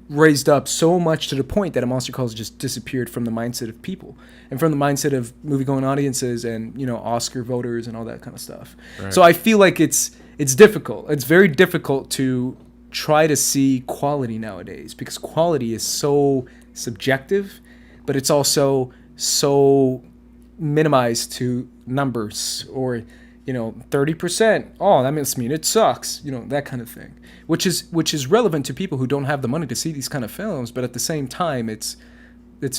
raised up so much to the point that A Monster Calls just disappeared from the mindset of people and from the mindset of movie-going audiences and Oscar voters and all that kind of stuff. Right. So I feel like it's difficult. It's very difficult to try to see quality nowadays because quality is so subjective, but it's also so minimized to numbers or 30%. Oh, that must mean it sucks. That kind of thing, which is relevant to people who don't have the money to see these kind of films. But at the same time, it's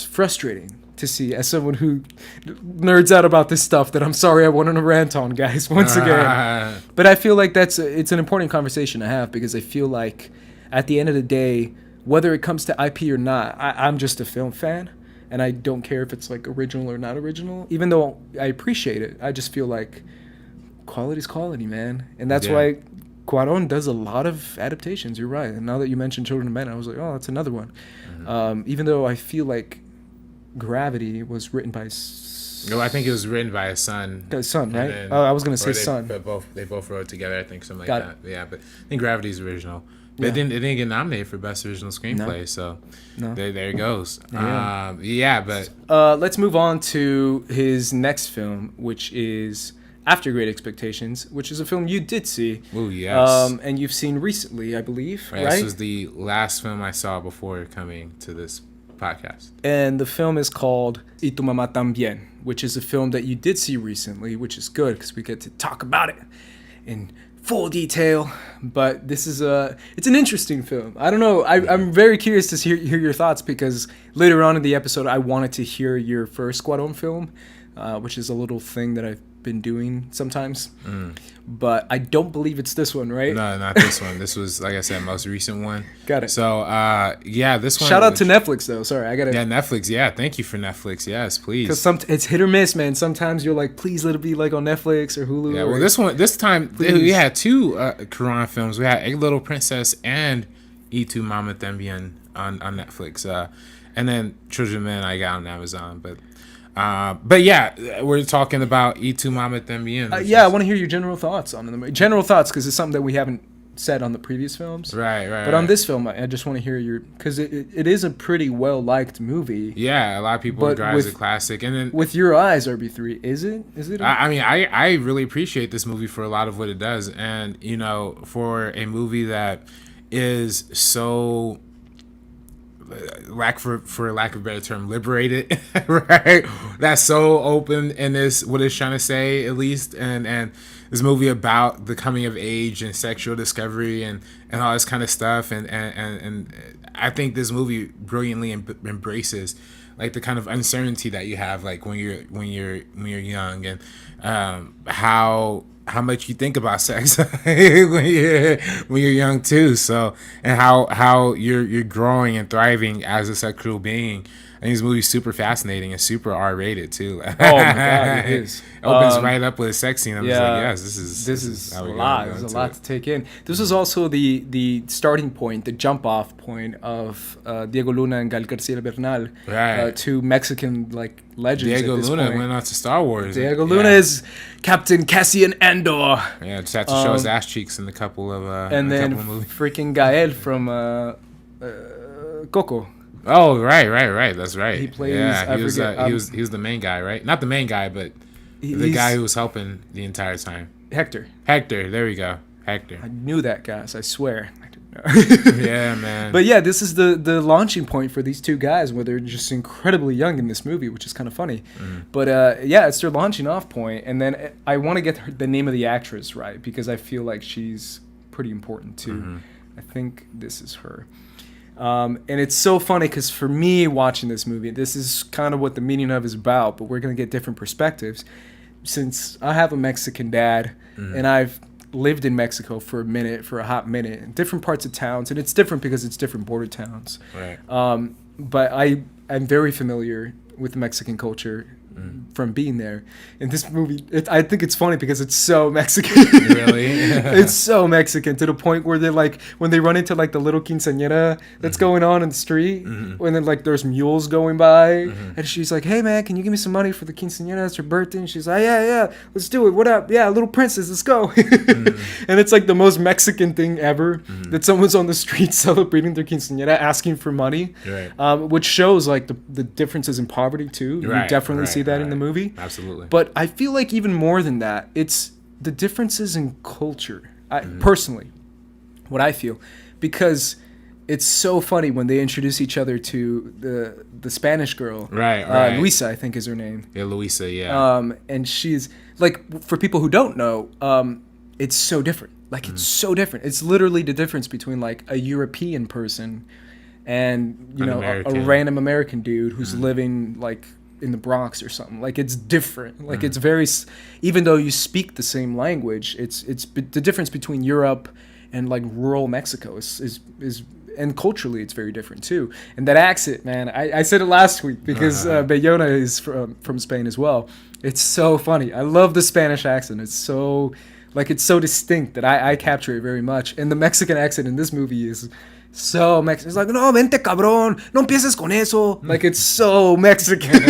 frustrating to see as someone who nerds out about this stuff that I'm sorry I went on a rant on, guys, once again. But I feel like it's an important conversation to have because I feel like at the end of the day, whether it comes to IP or not, I'm just a film fan. And I don't care if it's like original or not original, even though I appreciate it. I just feel like quality's quality, man. And that's why Cuarón does a lot of adaptations. You're right. And now that you mentioned Children of Men, I was like, oh, that's another one. Mm-hmm. Even though I feel like Gravity was written by...
No, I think it was written by his son.
His son, right? Then, I was going to say son.
They both wrote together, I think, something like that. Yeah, but I think Gravity's original. But it didn't get nominated for Best Original Screenplay, so there it goes. But
let's move on to his next film, which is After Great Expectations, which is a film you did see.
Oh, yes.
And you've seen recently, I believe, right?
This was the last film I saw before coming to this podcast.
And the film is called Y Tu Mamá También, which is a film that you did see recently, which is good because we get to talk about it. in full detail, but this is it's an interesting film. I don't know. I'm very curious to hear your thoughts, because later on in the episode, I wanted to hear your first Cuarón film, which is a little thing that I've been doing sometimes. But I don't believe it's this one, right?
No, not this one. This was, like I said, most recent one.
Got it.
So, this one.
Shout out to Netflix, though. Sorry, I gotta.
Yeah, Netflix. Yeah, thank you for Netflix. Yes, please.
Because it's hit or miss, man. Sometimes you're like, please let it be like on Netflix or Hulu.
Yeah, well, this time we had two Cuarón films. We had Egg Little Princess and Y Tu Mama Tambien on Netflix. And then Children of Men I got on Amazon, but yeah, we're talking about Y Tu Mama Tambien.
I want to hear your general thoughts on the movie. General thoughts, because it's something that we haven't said on the previous films.
Right.
But on this film, I just want to hear your, because it is a pretty well liked movie.
Yeah, a lot of people regard it as a classic. And then
with your eyes, RB3, is it?
I really appreciate this movie for a lot of what it does, and for a movie that is so, for lack of a better term, liberated, right? That's so open in this, what it's trying to say, at least, and this movie about the coming of age and sexual discovery and all this kind of stuff, and I think this movie brilliantly embraces like the kind of uncertainty that you have, like when you're young, and how much you think about sex when you're young too. So, and how you're growing and thriving as a sexual being. I think this movie's super fascinating and super R-rated too.
Oh my god, it is.
It opens right up with a sex scene. I'm just like, yes, this is
a lot. There's a lot to take in. This is also the starting point, the jump off point of Diego Luna and Gal García Bernal,
right?
Two Mexican like legends.
Diego Luna went on to Star Wars.
Diego Luna is Captain Cassian Andor.
Yeah, just had to show his ass cheeks in a couple of
and then freaking Gael from Coco.
Oh, right. That's right.
He plays.
Yeah, he was the main guy, right? Not the main guy, but the guy who was helping the entire time.
Hector.
There we go. Hector.
I knew that, guys. I swear. I didn't know.
Yeah, man.
But yeah, this is the launching point for these two guys, where they're just incredibly young in this movie, which is kind of funny. But it's their launching off point, and then I want to get the name of the actress right, because I feel like she's pretty important too. I think this is her. And it's so funny because for me watching this movie, this is kind of what the meaning of is about, but we're going to get different perspectives. Since I have a Mexican dad and I've lived in Mexico for a hot minute, in different parts of towns, and it's different because it's different border towns.
Right.
But I'm very familiar with Mexican culture from being there. In this movie, I think it's funny because it's so Mexican.
Really?
It's so Mexican to the point where they're like, when they run into like the little quinceañera that's going on in the street, when then like there's mules going by, and she's like, hey man, can you give me some money for the quinceañera? It's her birthday. And she's like, yeah, let's do it. What up? Yeah, little princess, let's go. And it's like the most Mexican thing ever, that someone's on the street celebrating their quinceañera asking for money, which shows like the differences in poverty too. You definitely see that in the movie.
Absolutely.
But I feel like even more than that, it's the differences in culture. Personally, what I feel, because it's so funny when they introduce each other to the Spanish girl,
right.
Luisa, I think is her name.
Yeah, Luisa. Yeah.
And she's like, for people who don't know, it's so different. Like it's so different. It's literally the difference between like a European person and a random American dude who's living like in the Bronx or something. Like it's different. Like it's very, even though you speak the same language, it's the difference between Europe and like rural Mexico is and culturally it's very different too. And that accent, man, I said it last week because Bayona is from Spain as well. It's so funny. I love the Spanish accent. It's so distinct that I capture it very much. And the Mexican accent in this movie is so Mexican. It's like, no, vente cabrón, no empieces con eso. Like, it's so Mexican.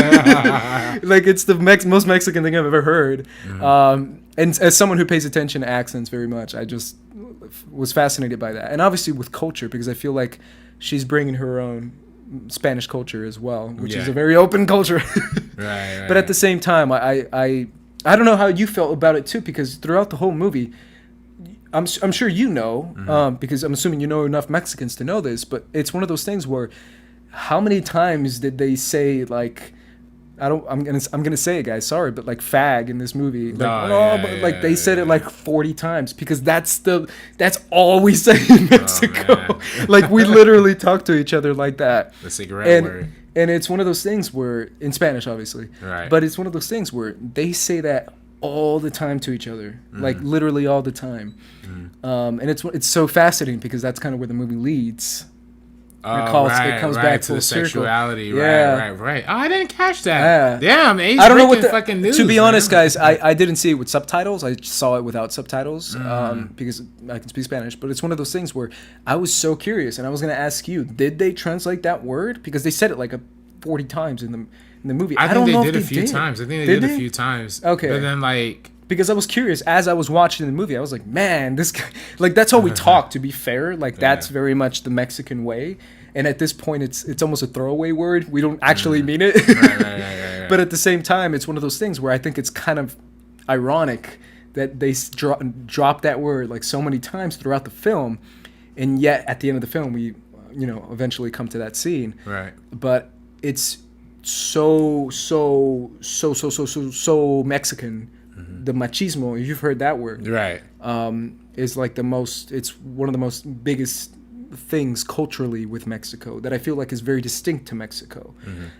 Like, it's the most Mexican thing I've ever heard. And as someone who pays attention to accents very much, I just was fascinated by that. And obviously with culture, because I feel like she's bringing her own Spanish culture as well, which is a very open culture. Right. But at the same time, I don't know how you felt about it too, because throughout the whole movie, I'm sure you know, because I'm assuming you know enough Mexicans to know this, but it's one of those things where how many times did they say like I'm gonna say it, guys. Sorry, but like fag in this movie, like
Yeah,
they said it like 40 times because that's all we say in Mexico. Like we literally talk to each other like that.
The cigarette word.
And it's one of those things where in Spanish, obviously,
Right.
but it's one of those things where they say that all the time to each other, like literally all the time. And it's so fascinating because that's kind of where the movie leads. It comes back
to the
circle.
Sexuality.
Yeah.
Right. Oh, I didn't catch that.
Yeah.
Damn, Ace
I don't know what
breaking fucking news.
To be
man.
honest, guys, I didn't see it with subtitles. I saw it without subtitles because I can speak Spanish. But it's one of those things where I was so curious, and I was going to ask you: did they translate that word? Because they said it like 40 times in the movie.
I
don't
think
know
they
if
did a few times. I think they did a few times.
Okay.
But then like.
Because I was curious as I was watching the movie, I was like, man, this guy, like that's how we talk. To be fair, like that's very much the Mexican way. And at this point, it's almost a throwaway word. We don't actually mean it. Right. But at the same time, it's one of those things where I think it's kind of ironic that they drop that word like so many times throughout the film, and yet at the end of the film, we eventually come to that scene.
Right.
But it's so Mexican. The machismo, if you've heard that word,
right,
is like it's one of the most biggest things culturally with Mexico that I feel like is very distinct to Mexico.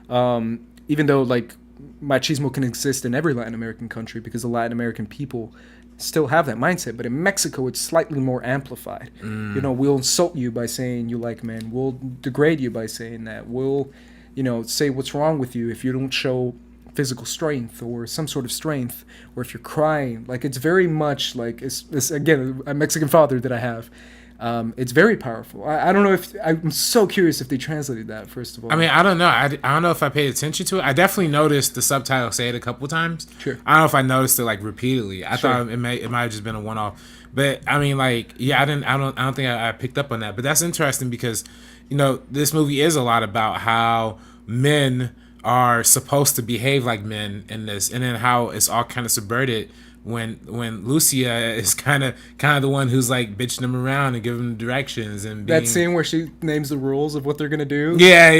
Even though like machismo can exist in every Latin American country because the Latin American people still have that mindset, but in Mexico it's slightly more amplified. We'll insult you by saying you like men. We'll degrade you by saying that. We'll, say what's wrong with you if you don't show physical strength or some sort of strength, or if you're crying. Like it's very much like it's again a Mexican father that I have. It's very powerful. I don't know if I'm so curious if they translated that first of all.
I mean, I don't know. I don't know if I paid attention to it. I definitely noticed the subtitle say it a couple times.
Sure.
I don't know if I noticed it like repeatedly. I thought it might have just been a one-off. But I mean, like, yeah, I don't think I picked up on that. But that's interesting because this movie is a lot about how men are supposed to behave like men in this, and then how it's all kind of subverted when Lucia is kind of the one who's like bitching them around and giving them directions and
that scene where she names the rules of what they're gonna do.
Yeah.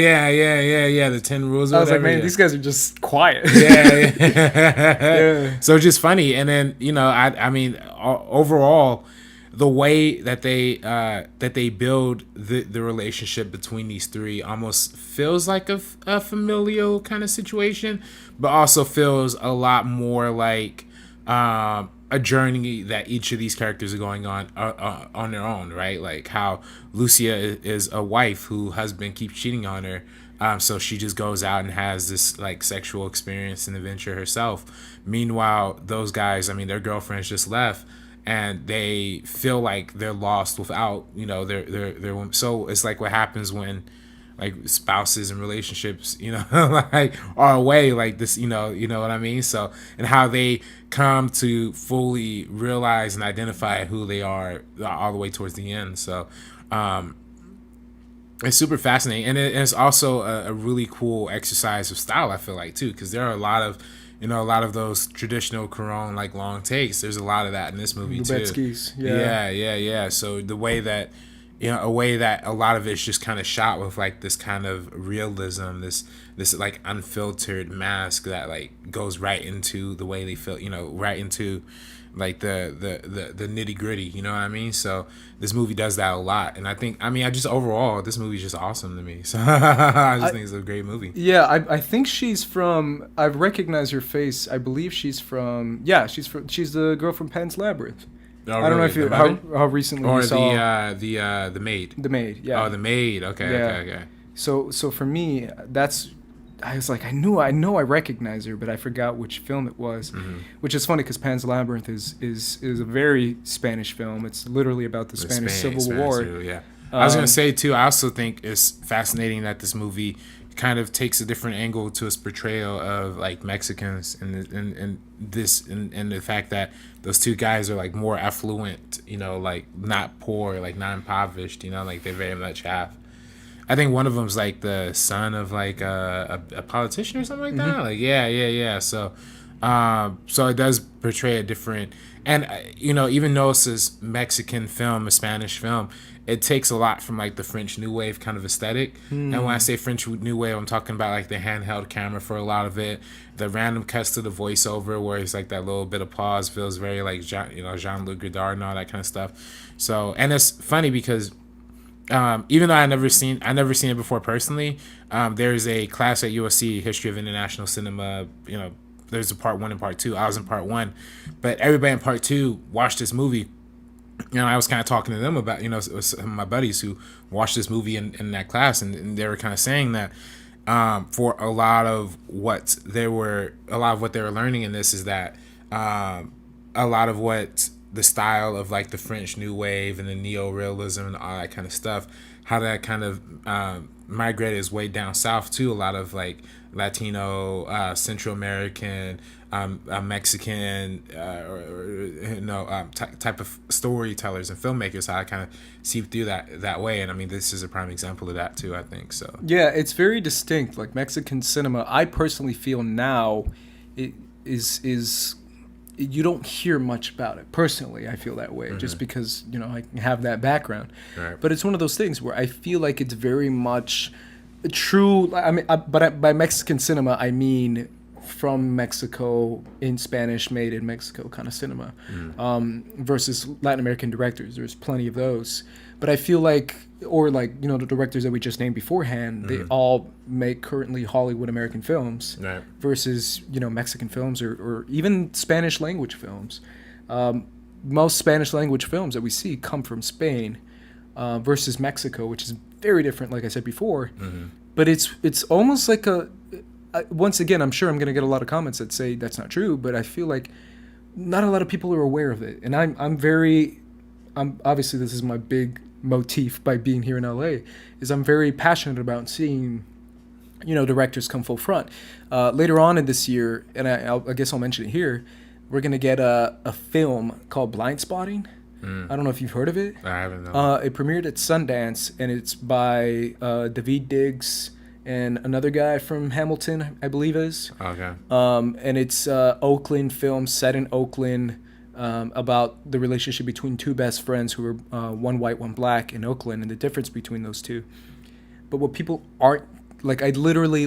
The 10 rules.
I was like, man, these guys are just quiet.
Yeah. So just funny, and then I mean, overall, the way that they build the relationship between these three almost feels like a familial kind of situation, but also feels a lot more like a journey that each of these characters are going on their own, right? Like how Lucia is a wife whose husband keeps cheating on her, so she just goes out and has this like sexual experience and adventure herself. Meanwhile, those guys, I mean, their girlfriends just left, and they feel like they're lost without, their so it's like what happens when like spouses and relationships, like are away like this, you know what I mean? So, and how they come to fully realize and identify who they are all the way towards the end. So, it's super fascinating. And it's also a really cool exercise of style, I feel like, too, because there are a lot of those traditional Cuarón like long takes. There's a lot of that in this movie too. Yeah. So the way that a way that a lot of it's just kind of shot with like this kind of realism, this like unfiltered mask that like goes right into the way they feel, right into like the nitty gritty, you know what I mean? So this movie does that a lot, and I just overall this movie is just awesome to me. So I just think it's a great movie.
Yeah, I think she's from. I've recognized her face. I believe she's from. Yeah, she's the girl from Pan's Labyrinth.
Oh,
I don't know if you how recently
or
you saw
the maid.
The maid, yeah.
Oh, the maid. Okay.
So for me, I was like, I know I recognize her, but I forgot which film it was. Mm-hmm. Which is funny because Pan's Labyrinth is a very Spanish film. It's literally about the Spanish Civil War.
Too, yeah. I was gonna say too. I also think it's fascinating that this movie kind of takes a different angle to its portrayal of like Mexicans and the fact that those two guys are like more affluent, like not poor, like not impoverished, like they very much have. I think one of them's like the son of like a politician or something like that. Mm-hmm. Like yeah. So So it does portray a different, and even though it's a Mexican film, a Spanish film, it takes a lot from like the French New Wave kind of aesthetic. And when I say French New Wave, I'm talking about like the handheld camera for a lot of it, the random cuts to the voiceover where it's like that little bit of pause feels very like Jean-Luc Godard and all that kind of stuff. So, and it's funny because even though I never seen it before personally, there's a class at USC, History of International Cinema. There's a part 1 and part 2. I was in part 1, but everybody in part 2 watched this movie. I was kind of talking to them about, some of my buddies who watched this movie in that class, and they were kind of saying that for a lot of what they were learning in this is that a lot of what the style of like the French New Wave and the neo-realism and all that kind of stuff, how that kind of migrated its way down south to a lot of like Latino, Central American, Mexican, type of storytellers and filmmakers, how I kind of seep through that way. And I mean, this is a prime example of that too, I think. So
yeah, it's very distinct. Like Mexican cinema, I personally feel now it is you don't hear much about it. Personally, I feel that way just because, I have that background.
Right.
But it's one of those things where I feel like it's very much true. I mean, by Mexican cinema, I mean from Mexico, in Spanish, made in Mexico kind of cinema, versus Latin American directors. There's plenty of those. But I feel like, or like, the directors that we just named beforehand, they all make currently Hollywood American films,
right,
versus, Mexican films or even Spanish language films. Most Spanish language films that we see come from Spain, versus Mexico, which is very different, like I said before. But it's almost like once again, I'm sure I'm going to get a lot of comments that say that's not true, but I feel like not a lot of people are aware of it. And I'm obviously, this is my big motif by being here in LA, is I'm very passionate about seeing, directors come full front. Later on in this year, and I guess I'll mention it here, we're going to get a film called Blind Spotting. I don't know if you've heard of it.
I haven't. No.
It premiered at Sundance, and it's by Daveed Diggs and another guy from Hamilton, I believe it is.
Okay.
And it's Oakland film set in Oakland, about the relationship between two best friends who are one white, one black in Oakland, and the difference between those two. But what people aren't, like, I literally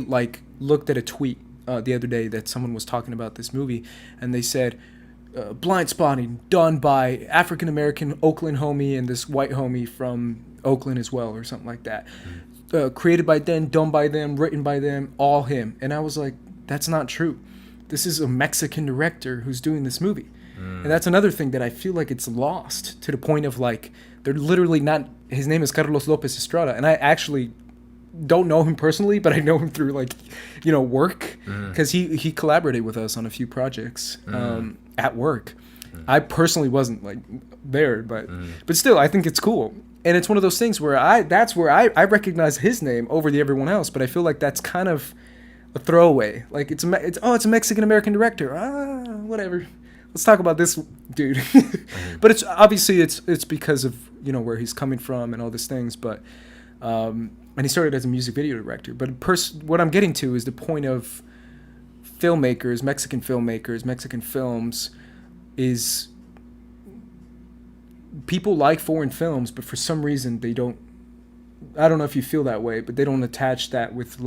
looked at a tweet the other day that someone was talking about this movie, and they said, Blind Spotting done by African American Oakland homie and this white homie from Oakland as well, or something like that. Created by them, done by them, written by them, all him. And I was like, that's not true. This is a Mexican director who's doing this movie. And that's another thing that I feel like it's lost, to the point of like, they're literally not, his name is Carlos Lopez Estrada, and I actually don't know him personally, but I know him through work, because he collaborated with us on a few projects at work. I personally wasn't there, but still, I think it's cool. And it's one of those things where I recognize his name over everyone else, but I feel like that's kind of a throwaway. Like it's a Mexican American director. Whatever. Let's talk about this dude. But it's obviously it's because of where he's coming from and all these things. But and he started as a music video director. But what I'm getting to is the point of filmmakers, Mexican films, is people like foreign films, but for some reason they don't. I don't know if you feel that way, but they don't attach that with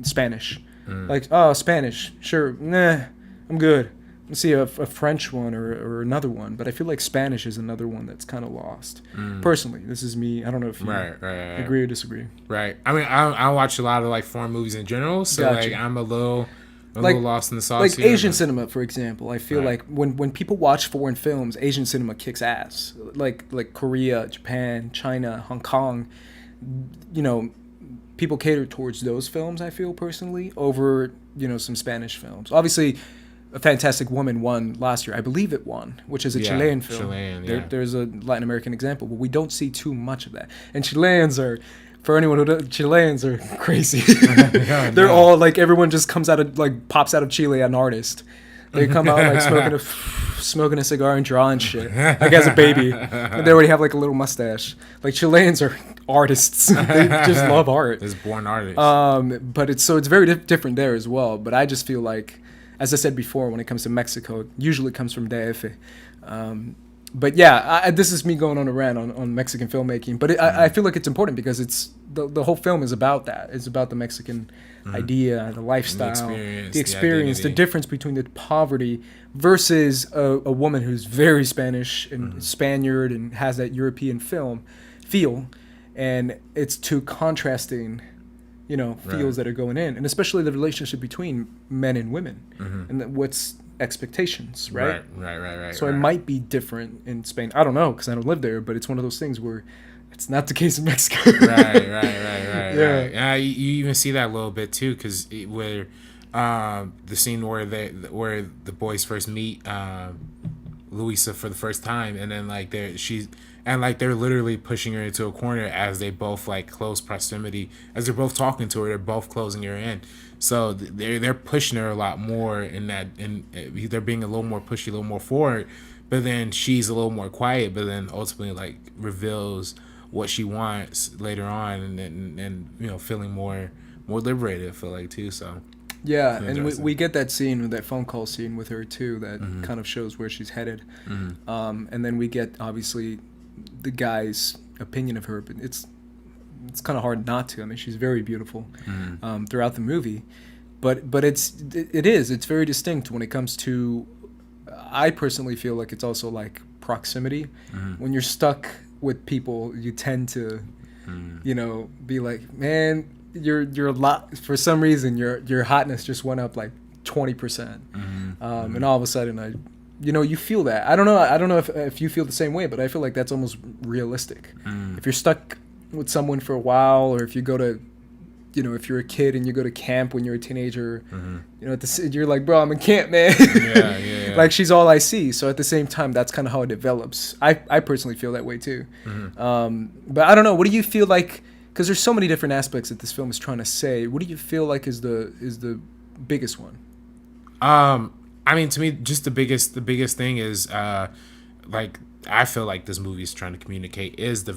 Spanish. Like, Spanish, sure, nah, I'm good. Let's see a French one or another one, but I feel like Spanish is another one that's kind of lost. Personally, this is me. I don't know if you agree or disagree.
Right. I mean, I watch a lot of foreign movies in general, so
gotcha.
I'm a little lost in the sauce.
Like
here,
Asian cinema, for example, I feel like when people watch foreign films, Asian cinema kicks ass. Like Korea, Japan, China, Hong Kong, people cater towards those films, I feel personally, over some Spanish films. Obviously, A Fantastic Woman won last year. I believe it won, which is a Chilean film.
Chilean,
There's a Latin American example, but we don't see too much of that. And Chileans are, for anyone who doesn't, Chileans are crazy. They're all everyone just comes out of pops out of Chile, an artist. They come out smoking a cigar and drawing shit, as a baby. And they already have a little mustache. Chileans are artists. They just love art.
It's born artists.
But it's very different there as well. But I just feel like as I said before, when it comes to Mexico, it usually comes from DF. But yeah, this is me going on a rant on Mexican filmmaking. But I feel like it's important because it's the whole film is about that. It's about the Mexican idea, the lifestyle, the experience, the difference between the poverty versus a woman who's very Spanish and Spaniard and has that European feel. And it's two contrasting, feels that are going in. And especially the relationship between men and women and what's expectations, right?
Right.
So it might be different in Spain. I don't know because I don't live there, but it's one of those things where it's not the case in Mexico.
right. Yeah, you even see that a little bit too, because where the scene where the boys first meet Luisa for the first time, and then like they're literally pushing her into a corner as they both like close proximity, as they're both talking to her, they're both closing her in. So they're pushing her a lot more and they're being a little more pushy, a little more forward, but then she's a little more quiet, but then ultimately like reveals what she wants later on, and feeling more liberated, I feel like too. So
yeah, and we get that scene, that phone call scene with her too, that kind of shows where she's headed. And then we get obviously the guy's opinion of her, but it's kind of hard not to. I mean, she's very beautiful throughout the movie, but it's very distinct when it comes to. I personally feel like it's also like proximity. When you're stuck with people, you tend to, be like, man, you're a lot. For some reason, your hotness just went up like 20%, and all of a sudden you feel that. I don't know if you feel the same way, but I feel like that's almost realistic. If you're stuck with someone for a while, or if you go to, if you're a kid and you go to camp when you're a teenager, you're like, bro, I'm in camp, man. Yeah. Like, she's all I see. So at the same time, that's kind of how it develops. I personally feel that way too. But I don't know. What do you feel like? Because there's so many different aspects that this film is trying to say. What do you feel like is the biggest one?
I mean, to me, just the biggest thing is like, I feel like this movie is trying to communicate is the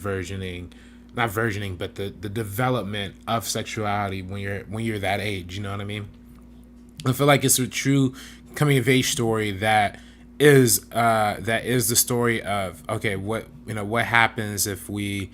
not versioning, but the development of sexuality when you're that age. You know what I mean? I feel like it's a true coming of age story that is the story of, okay, what happens if we,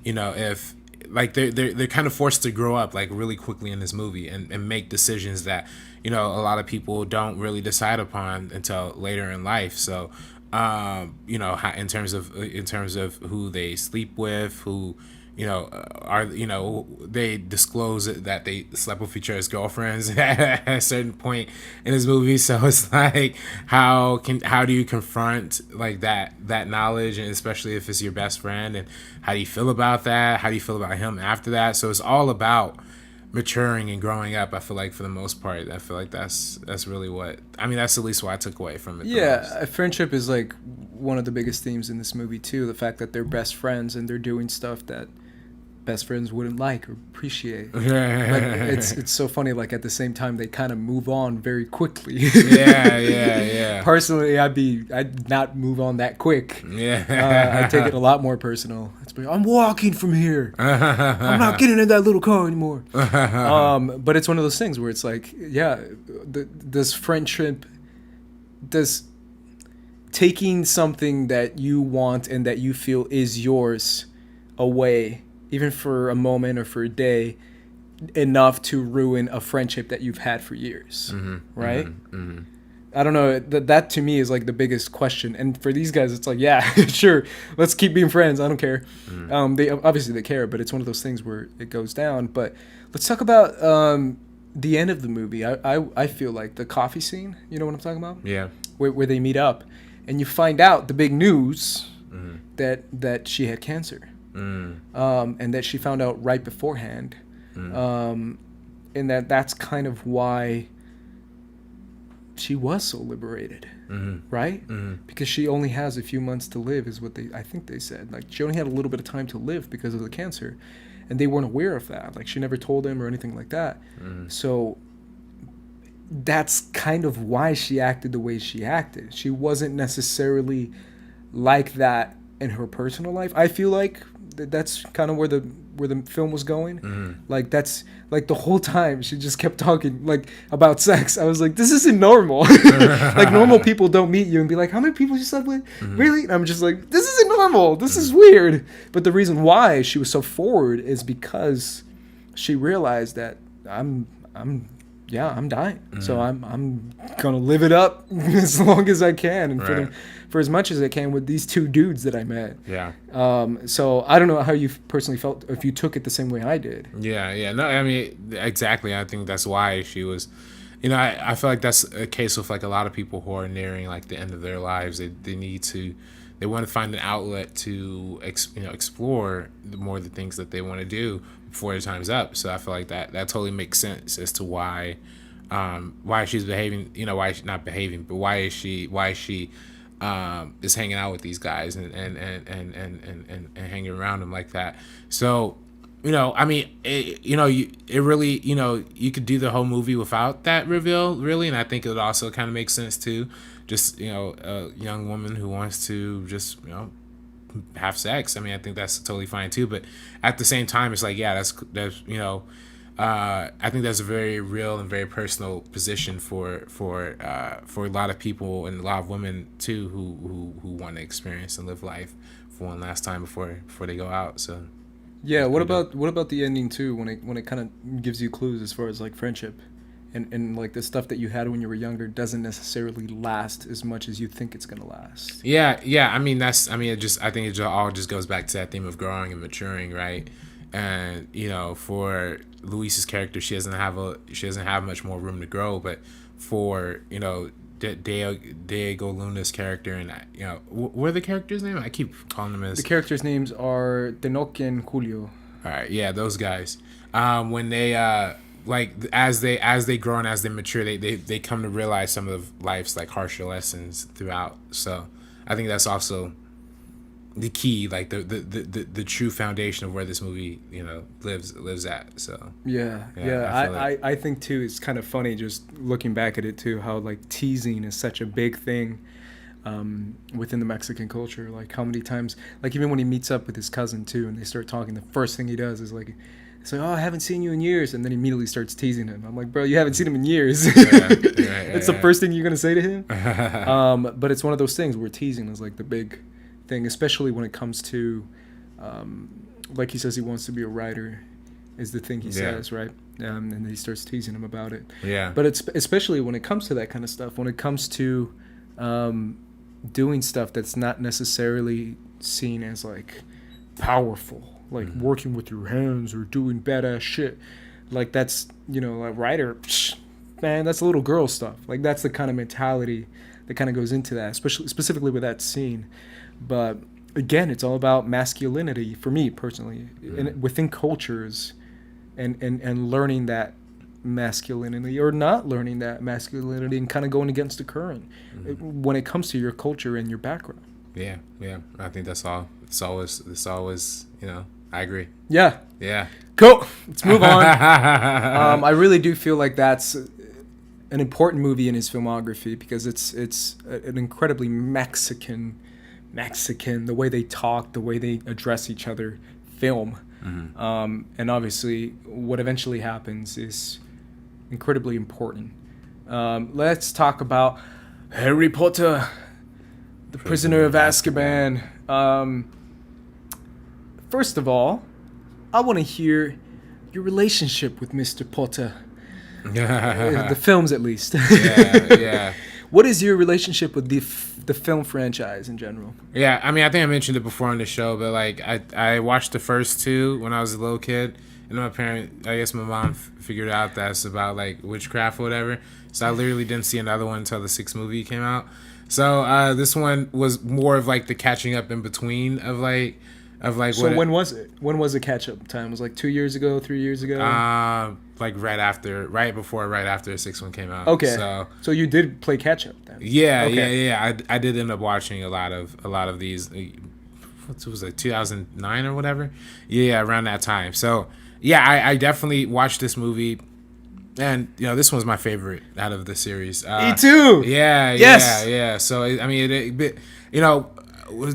if like they're kind of forced to grow up like really quickly in this movie and make decisions that a lot of people don't really decide upon until later in life. So in terms of who they sleep with, who they disclose that they slept with each other's girlfriends at a certain point in this movie. So it's like, how do you confront like that knowledge, and especially if it's your best friend, and how do you feel about that? How do you feel about him after that? So it's all about maturing and growing up. I feel like for the most part, I feel like that's really that's at least what I took away from it.
Yeah, friendship is like one of the biggest themes in this movie too. The fact that they're best friends and they're doing stuff that best friends wouldn't like or appreciate. But it's so funny, like at the same time they kind of move on very quickly. Yeah. Personally, I'd not move on that quick. I take it a lot more personal. I'm walking from here. I'm not getting in that little car anymore. But it's one of those things where it's like, does friendship, does taking something that you want and that you feel is yours away, even for a moment or for a day, enough to ruin a friendship that you've had for years, right? I don't know. That to me is like the biggest question. And for these guys, it's like, yeah, sure, let's keep being friends. I don't care. They obviously care, but it's one of those things where it goes down. But let's talk about the end of the movie. I feel like the coffee scene. You know what I'm talking about?
Yeah.
Where they meet up, and you find out the big news that she had cancer. And that she found out right beforehand, and that's kind of why she was so liberated, right? Because she only has a few months to live, is what I think they said. Like, she only had a little bit of time to live because of the cancer, and they weren't aware of that. Like, she never told them or anything like that. So that's kind of why she acted the way she acted. She wasn't necessarily like that in her personal life. I feel like that's kind of where the film was going. Like that's like the whole time she just kept talking like about sex. I was like, this isn't normal. Like normal people don't meet you and be like, how many people you slept with? Really? And I'm just like, this isn't normal. This is weird. But the reason why she was so forward is because she realized that I'm dying. So I'm gonna live it up as long as I can, and for as much as I can with these two dudes that I met.
Yeah.
So I don't know how you personally felt, if you took it the same way I did.
Yeah. No, I mean, exactly. I think that's why she was, I feel like that's a case with like a lot of people who are nearing like the end of their lives. They want to find an outlet to explore more of the things that they want to do before their time's up. So I feel like that totally makes sense as to why she's behaving, why she's not behaving, but why she is hanging out with these guys and hanging around them like that. So, I mean, it really, you could do the whole movie without that reveal, really, and I think it also kind of makes sense too. Just, a young woman who wants to just, have sex. I mean, I think that's totally fine too. But at the same time, it's like, yeah, that's I think that's a very real and very personal position for a lot of people and a lot of women too who want to experience and live life for one last time before they go out. So
yeah, what about the ending too, when it kind of gives you clues as far as like friendship and like the stuff that you had when you were younger doesn't necessarily last as much as you think it's gonna last.
Yeah. I mean, I think it all just goes back to that theme of growing and maturing, right? And for Luis's character, she doesn't have much more room to grow. But for Diego Luna's character, and what are the characters' names? I keep calling them as
the characters' names are Tenoch and Julio.
All right, yeah, those guys. When they as they grow and as they mature, they come to realize some of life's like harsher lessons throughout. So I think that's also the key, like the true foundation of where this movie lives at. So
I think too it's kind of funny just looking back at it too, how like teasing is such a big thing within the Mexican culture. Like how many times, like even when he meets up with his cousin too and they start talking, the first thing he does is like, it's like, oh, I haven't seen you in years, and then he immediately starts teasing him. I'm like, bro, you haven't seen him in years. It's the first thing you're gonna say to him. But it's one of those things where teasing is like the big thing, especially when it comes to like he says he wants to be a writer is the thing he says, right? And he starts teasing him about it. But it's especially when it comes to that kind of stuff, when it comes to doing stuff that's not necessarily seen as like powerful, like working with your hands or doing badass shit, like that's a writer, man, that's little girl stuff. Like that's the kind of mentality that kind of goes into that, especially specifically with that scene. But again, it's all about masculinity for me personally, and within cultures, and learning that masculinity or not learning that masculinity, and kind of going against the current when it comes to your culture and your background.
Yeah. I think that's all. It's always. I agree.
Yeah. Cool. Let's move on. I really do feel like that's an important movie in his filmography because it's an incredibly Mexican, the way they talk, the way they address each other, film. And obviously what eventually happens is incredibly important. Let's talk about Harry Potter, the Prisoner of Azkaban. First of all, I want to hear your relationship with Mr. Potter. The films, at least.
Yeah.
What is your relationship with the film franchise in general?
Yeah, I mean, I think I mentioned it before on the show, but like I watched the first two when I was a little kid, and my mom figured out that's about like witchcraft or whatever. So I literally didn't see another one until the sixth movie came out. So this one was more of like the catching up in between of like.
So when was it? When was the catch-up time? It was like 2 years ago, 3 years ago?
Like right after the sixth one came out.
Okay. So you did play catch-up then?
Yeah, okay. Yeah. I did end up watching a lot of these. What was it, 2009 or whatever? Yeah, around that time. So yeah, I definitely watched this movie, and this one's my favorite out of the series.
Me too.
Yeah.
Yes.
Yeah. So I mean,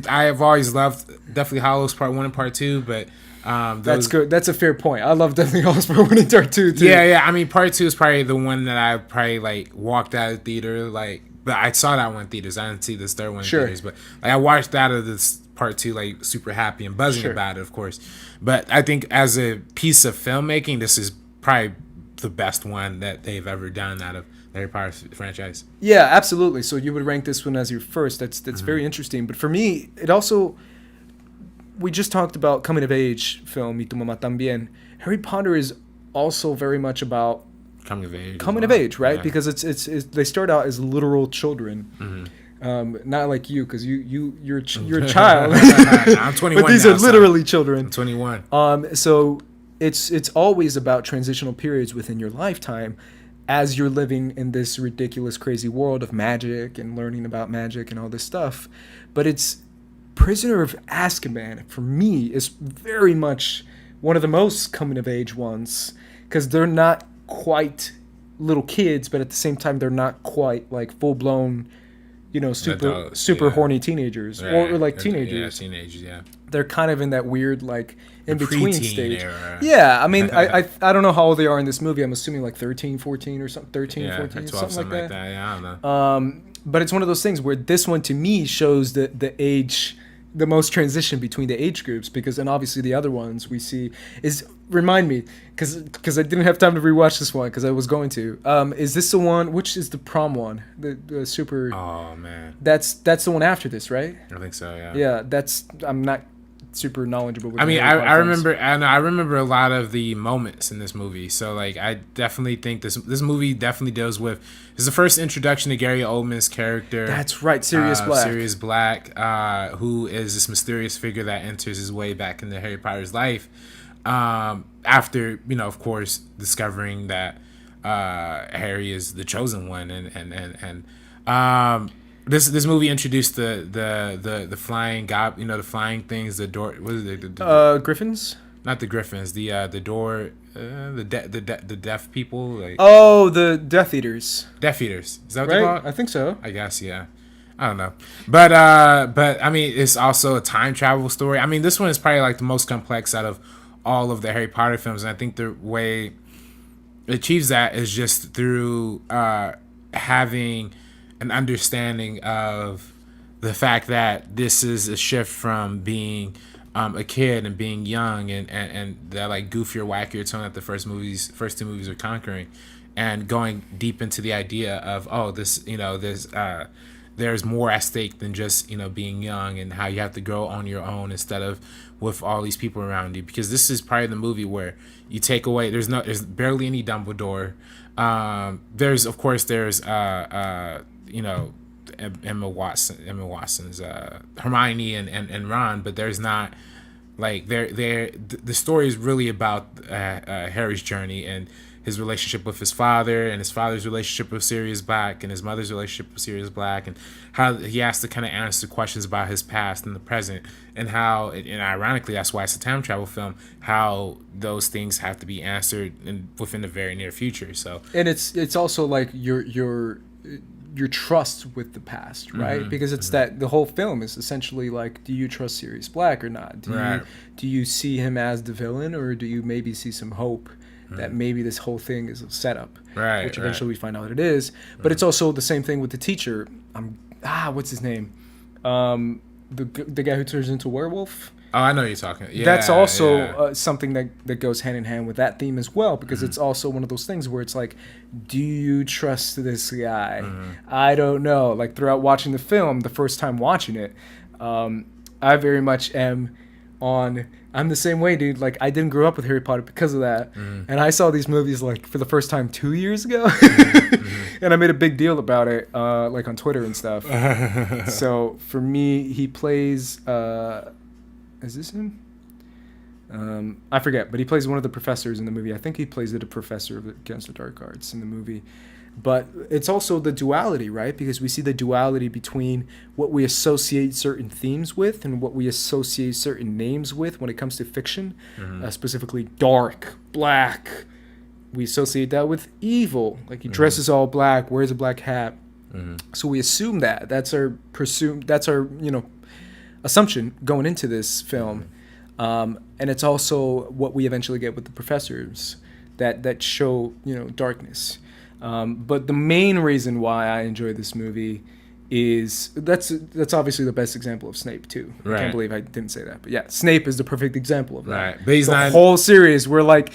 I have always loved Deathly Hallows Part 1 and Part 2, but
that's good. That's a fair point. I love Deathly Hallows Part 1 and Part 2 too.
Yeah. I mean, Part 2 is probably the one that I probably like walked out of the theater like. But I saw that one in theaters. I didn't see this third one in theaters. But like, I watched out of this Part 2 like super happy and buzzing about it, of course. But I think as a piece of filmmaking, this is probably the best one that they've ever done out of the Harry Potter franchise.
Yeah, absolutely. So you would rank this one as your first. That's very interesting. But for me, it also, we just talked about coming of age film, Y Tu Mamá También. Harry Potter is also very much about coming of age, right? Yeah. Because it's they start out as literal children, not like you, because you're a child.
I'm 21.
But these
now,
are literally children.
I'm 21.
So it's always about transitional periods within your lifetime, as you're living in this ridiculous, crazy world of magic and learning about magic and all this stuff. But it's Prisoner of Azkaban for me is very much one of the most coming of age ones, because they're not quite little kids, but at the same time they're not quite like full blown, super horny teenagers, or like teenagers.
Yeah, teenagers. Yeah,
they're kind of in that weird like in between stage.
Era.
Yeah, I mean, I don't know how old they are in this movie. I'm assuming like 13, 14 or something, 13, 14,
12,
something like that.
Yeah, I don't know.
But it's one of those things where this one to me shows the age, the most transition between the age groups, because then obviously the other ones we see is, remind me, because I didn't have time to rewatch this one because I was going to. Is this the one? Which is the prom one? The super.
Oh man.
That's the one after this, right?
I think so. Yeah.
Yeah, I'm not super knowledgeable with.
I mean, I remember a lot of the moments in this movie. So like, I definitely think this movie definitely deals with. This is the first introduction to Gary Oldman's character.
That's right, Sirius Black.
Sirius Black, who is this mysterious figure that enters his way back into Harry Potter's life. After, of course, discovering that Harry is the chosen one, and this movie introduced the flying the flying things, the door. What is it? The
Griffins?
Not the Griffins. The door. The deaf people. Like,
the Death Eaters.
Death Eaters. Is that what
they're
called?
I think so.
I guess, yeah. I don't know, but I mean, it's also a time travel story. I mean, this one is probably like the most complex out of all of the Harry Potter films, and I think the way it achieves that is just through having an understanding of the fact that this is a shift from being a kid and being young and that like goofier, wackier tone that the first two movies are conquering, and going deep into the idea of there's more at stake than just being young, and how you have to grow on your own instead of with all these people around you. Because this is probably the movie where you take away there's barely any Dumbledore. There's Emma Watson's Hermione and Ron, but there's not like the story is really about Harry's journey and his relationship with his father, and his father's relationship with Sirius Black, and his mother's relationship with Sirius Black, and how he has to kind of answer questions about his past and the present, and how, and ironically, that's why it's a time travel film, how those things have to be answered within the very near future. So, and
it's also like your trust with the past, right? Mm-hmm. Because it's that the whole film is essentially like, do you trust Sirius Black or not? Do you see him as the villain, or do you maybe see some hope that maybe this whole thing is a setup, which eventually we find out it is. But it's also the same thing with the teacher. What's his name? The guy who turns into a werewolf.
Oh, I know you're talking. Yeah,
that's also something that goes hand in hand with that theme as well, because it's also one of those things where it's like, do you trust this guy? I don't know. Like throughout watching the film, the first time watching it, I very much am I'm the same way, dude. Like, I didn't grow up with Harry Potter because of that. And I saw these movies, like, for the first time 2 years ago. And I made a big deal about it, like, on Twitter and stuff. So, for me, he plays... is this him? I forget, but he plays one of the professors in the movie. I think he plays a professor against the dark arts in the movie. But it's also the duality, right? Because we see the duality between what we associate certain themes with and what we associate certain names with when it comes to fiction, specifically dark, black. We associate that with evil. Like he dresses all black, wears a black hat. So we assume that's our assumption going into this film. And it's also what we eventually get with the professors that show, darkness. But the main reason why I enjoy this movie is that's obviously the best example of Snape too.
Right.
I can't believe I didn't say that. But yeah, Snape is the perfect example of that.
Right. But he's
the whole series, we're like,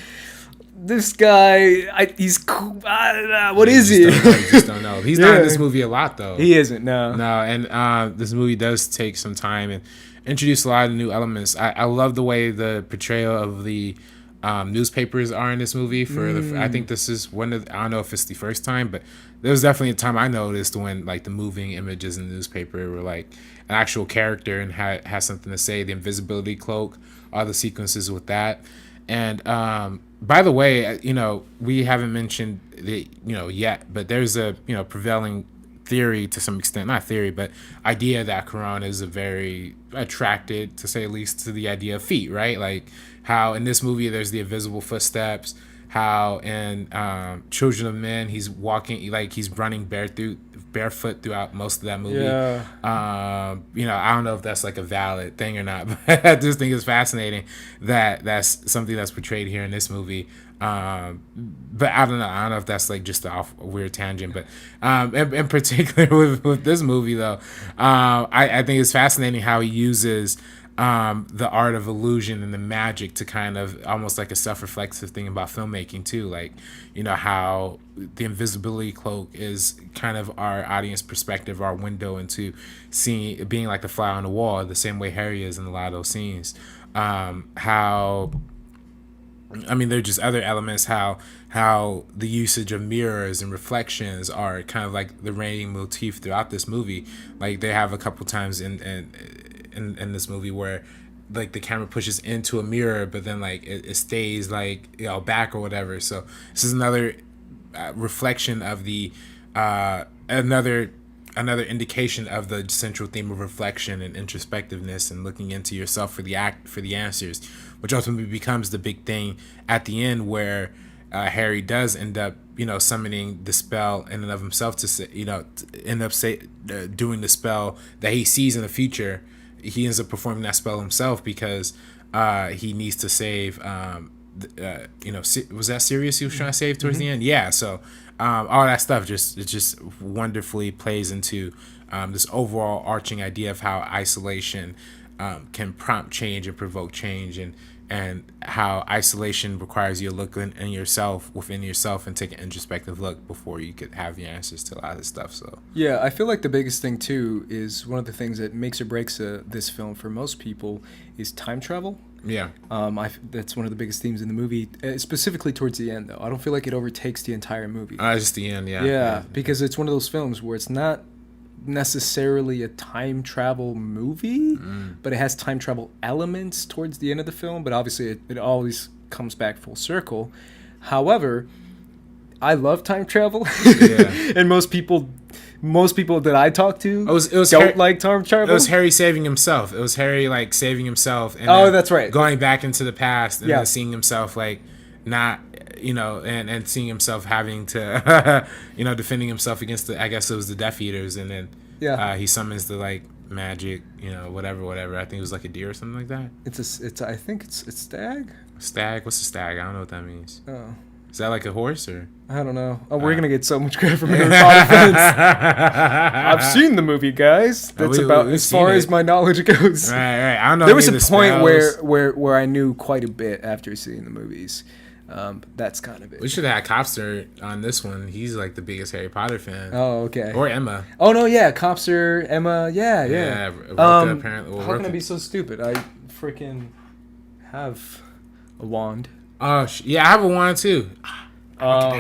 this guy, he's cool. What is he?
You just don't know. He's not in this movie a lot, though.
He isn't, no.
No, and this movie does take some time and introduce a lot of new elements. I love the way the portrayal of the newspapers are in this movie. I think this is I don't know if it's the first time, but there was definitely a time I noticed when like the moving images in the newspaper were like an actual character and has something to say. The invisibility cloak, all the sequences with that. And by the way, we haven't mentioned the yet, but there's a prevailing theory to some extent, not theory, but idea that Cuarón is very attracted, to say at least, to the idea of feet, right? Like how in this movie there's the invisible footsteps, how in Children of Men he's walking, like he's running barefoot throughout most of that movie.
Yeah.
I don't know if that's like a valid thing or not, but I just think it's fascinating that that's something that's portrayed here in this movie. But I don't know if that's like just a weird tangent, but in particular with this movie though, I think it's fascinating how he uses the art of illusion and the magic to kind of almost like a self-reflexive thing about filmmaking too. Like, how the invisibility cloak is kind of our audience perspective, our window into being like the fly on the wall, the same way Harry is in a lot of those scenes. There are just other elements, how the usage of mirrors and reflections are kind of like the reigning motif throughout this movie. Like they have a couple times in this movie where like the camera pushes into a mirror, but then like it stays like back or whatever. So this is another reflection of the another indication of the central theme of reflection and introspectiveness and looking into yourself for the answers, which ultimately becomes the big thing at the end where Harry does end up summoning the spell in and of himself to say, doing the spell that he sees in the future. He ends up performing that spell himself because he needs to save was that Sirius he was trying to save towards the end? Yeah. So all that stuff just wonderfully plays into this overall arching idea of how isolation can prompt change and provoke change, and how isolation requires you to look within yourself and take an introspective look before you could have the answers to a lot of this stuff. So
yeah, I feel like the biggest thing too is one of the things that makes or breaks this film for most people is time travel.
Yeah.
That's one of the biggest themes in the movie, specifically towards the end though. I don't feel like it overtakes the entire movie.
Just the end, yeah.
Yeah, because it's one of those films where it's not necessarily a time travel movie, but it has time travel elements towards the end of the film, but obviously it always comes back full circle. However, I love time travel, and most people that I talk to don't like time travel.
It was Harry saving himself. It was Harry like saving himself, and
that's right,
going back into the past and then seeing himself like not and seeing himself having to defending himself against I guess it was the Death Eaters, and then he summons the like magic whatever. I think it was like a deer or something like that.
I think it's stag.
Stag? What's a stag? I don't know what that means.
Oh,
is that like a horse or?
I don't know. Oh, we're gonna get so much credit from Harry Potter fans. I've seen the movie, guys. That's about as far as my knowledge goes.
Right. I don't know.
There was a point where I knew quite a bit after seeing the movies. That's kind of it.
We should have had Copster on this one. He's like the biggest Harry Potter fan.
Oh, okay.
Or Emma.
Oh no, yeah, Copster, Emma, yeah.
Apparently.
How can I be so stupid? I freaking have a wand.
Oh, yeah, I have a wand too. I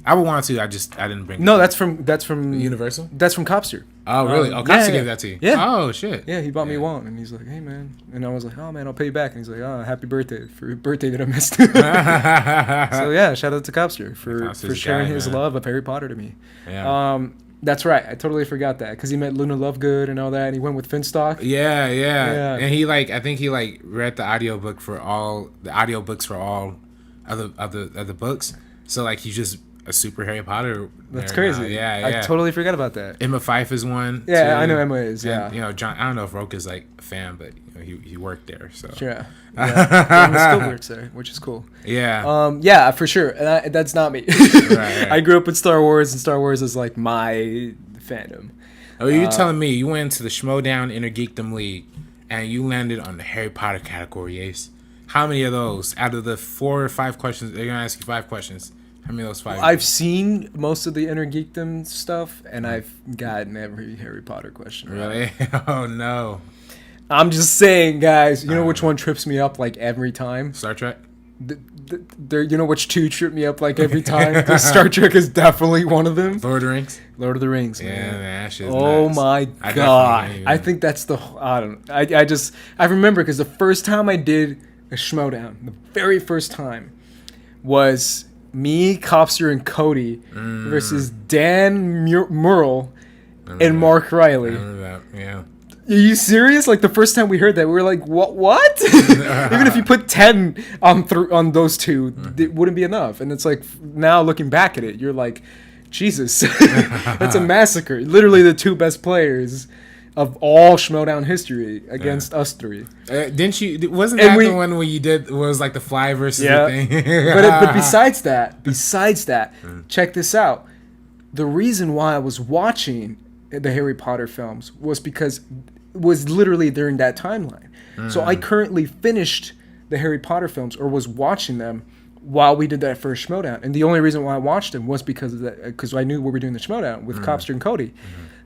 have a wand too. I didn't bring it.
No, that's from
Universal?
That's from Copster.
Oh, really? Copster gave that to you?
Yeah.
Oh, shit.
Yeah, he bought me a wand, and he's like, hey, man. And I was like, oh, man, I'll pay you back. And he's like, oh, happy birthday for your birthday that I missed. So, yeah, shout out to Copster for sharing his love of Harry Potter to me.
Yeah.
That's right. I totally forgot that because he met Luna Lovegood and all that, and he went with Finstock.
Yeah. And he I think he read the audiobooks for all of the books. So like he just a super Harry Potter.
That's crazy.
Yeah.
I totally forgot about that.
Emma Fyfe is one.
Yeah,
too.
I know Emma is. Yeah.
And, John. I don't know if Roka's like a fan, but he worked there. So
yeah. Emma still works there, which is cool.
Yeah.
Yeah, for sure. And that's not me.
Right.
I grew up with Star Wars, and Star Wars is like my fandom.
Oh, you're telling me you went into the Schmodown Inner Geekdom League and you landed on the Harry Potter category, Ace? How many of those out of the 4 or 5 questions? They're gonna ask you 5 questions. How many of those 5?
I've seen most of the Inner Geekdom stuff, and I've gotten every Harry Potter question.
Really? Oh no.
I'm just saying, guys. You know which one trips me up like every time?
Star Trek.
You know which 2 trip me up like every time? Because Star Trek is definitely one of them.
Lord of the Rings.
Lord of the Rings.
Yeah,
man.
that shit's
Oh
nuts.
my god! I think that's the. I don't. I remember because the first time I did a Schmodown, the very first time, was me, Copster, and Cody versus Dan Murrell and Mark Riley.
I remember that. Yeah.
Are you serious? Like the first time we heard that, we were like, "What?" Even if you put 10 on those 2, it wouldn't be enough. And it's like now looking back at it, you're like, Jesus, that's a massacre. Literally the 2 best players of all Schmodown history against us 3.
Didn't you? Wasn't that the one where you did was like the fly versus the thing?
but besides that, check this out. The reason why I was watching the Harry Potter films was because it was literally during that timeline. So I currently finished the Harry Potter films or was watching them while we did that first Schmodown. And the only reason why I watched them was because of that, because I knew we were doing the Schmodown with Copster and Cody.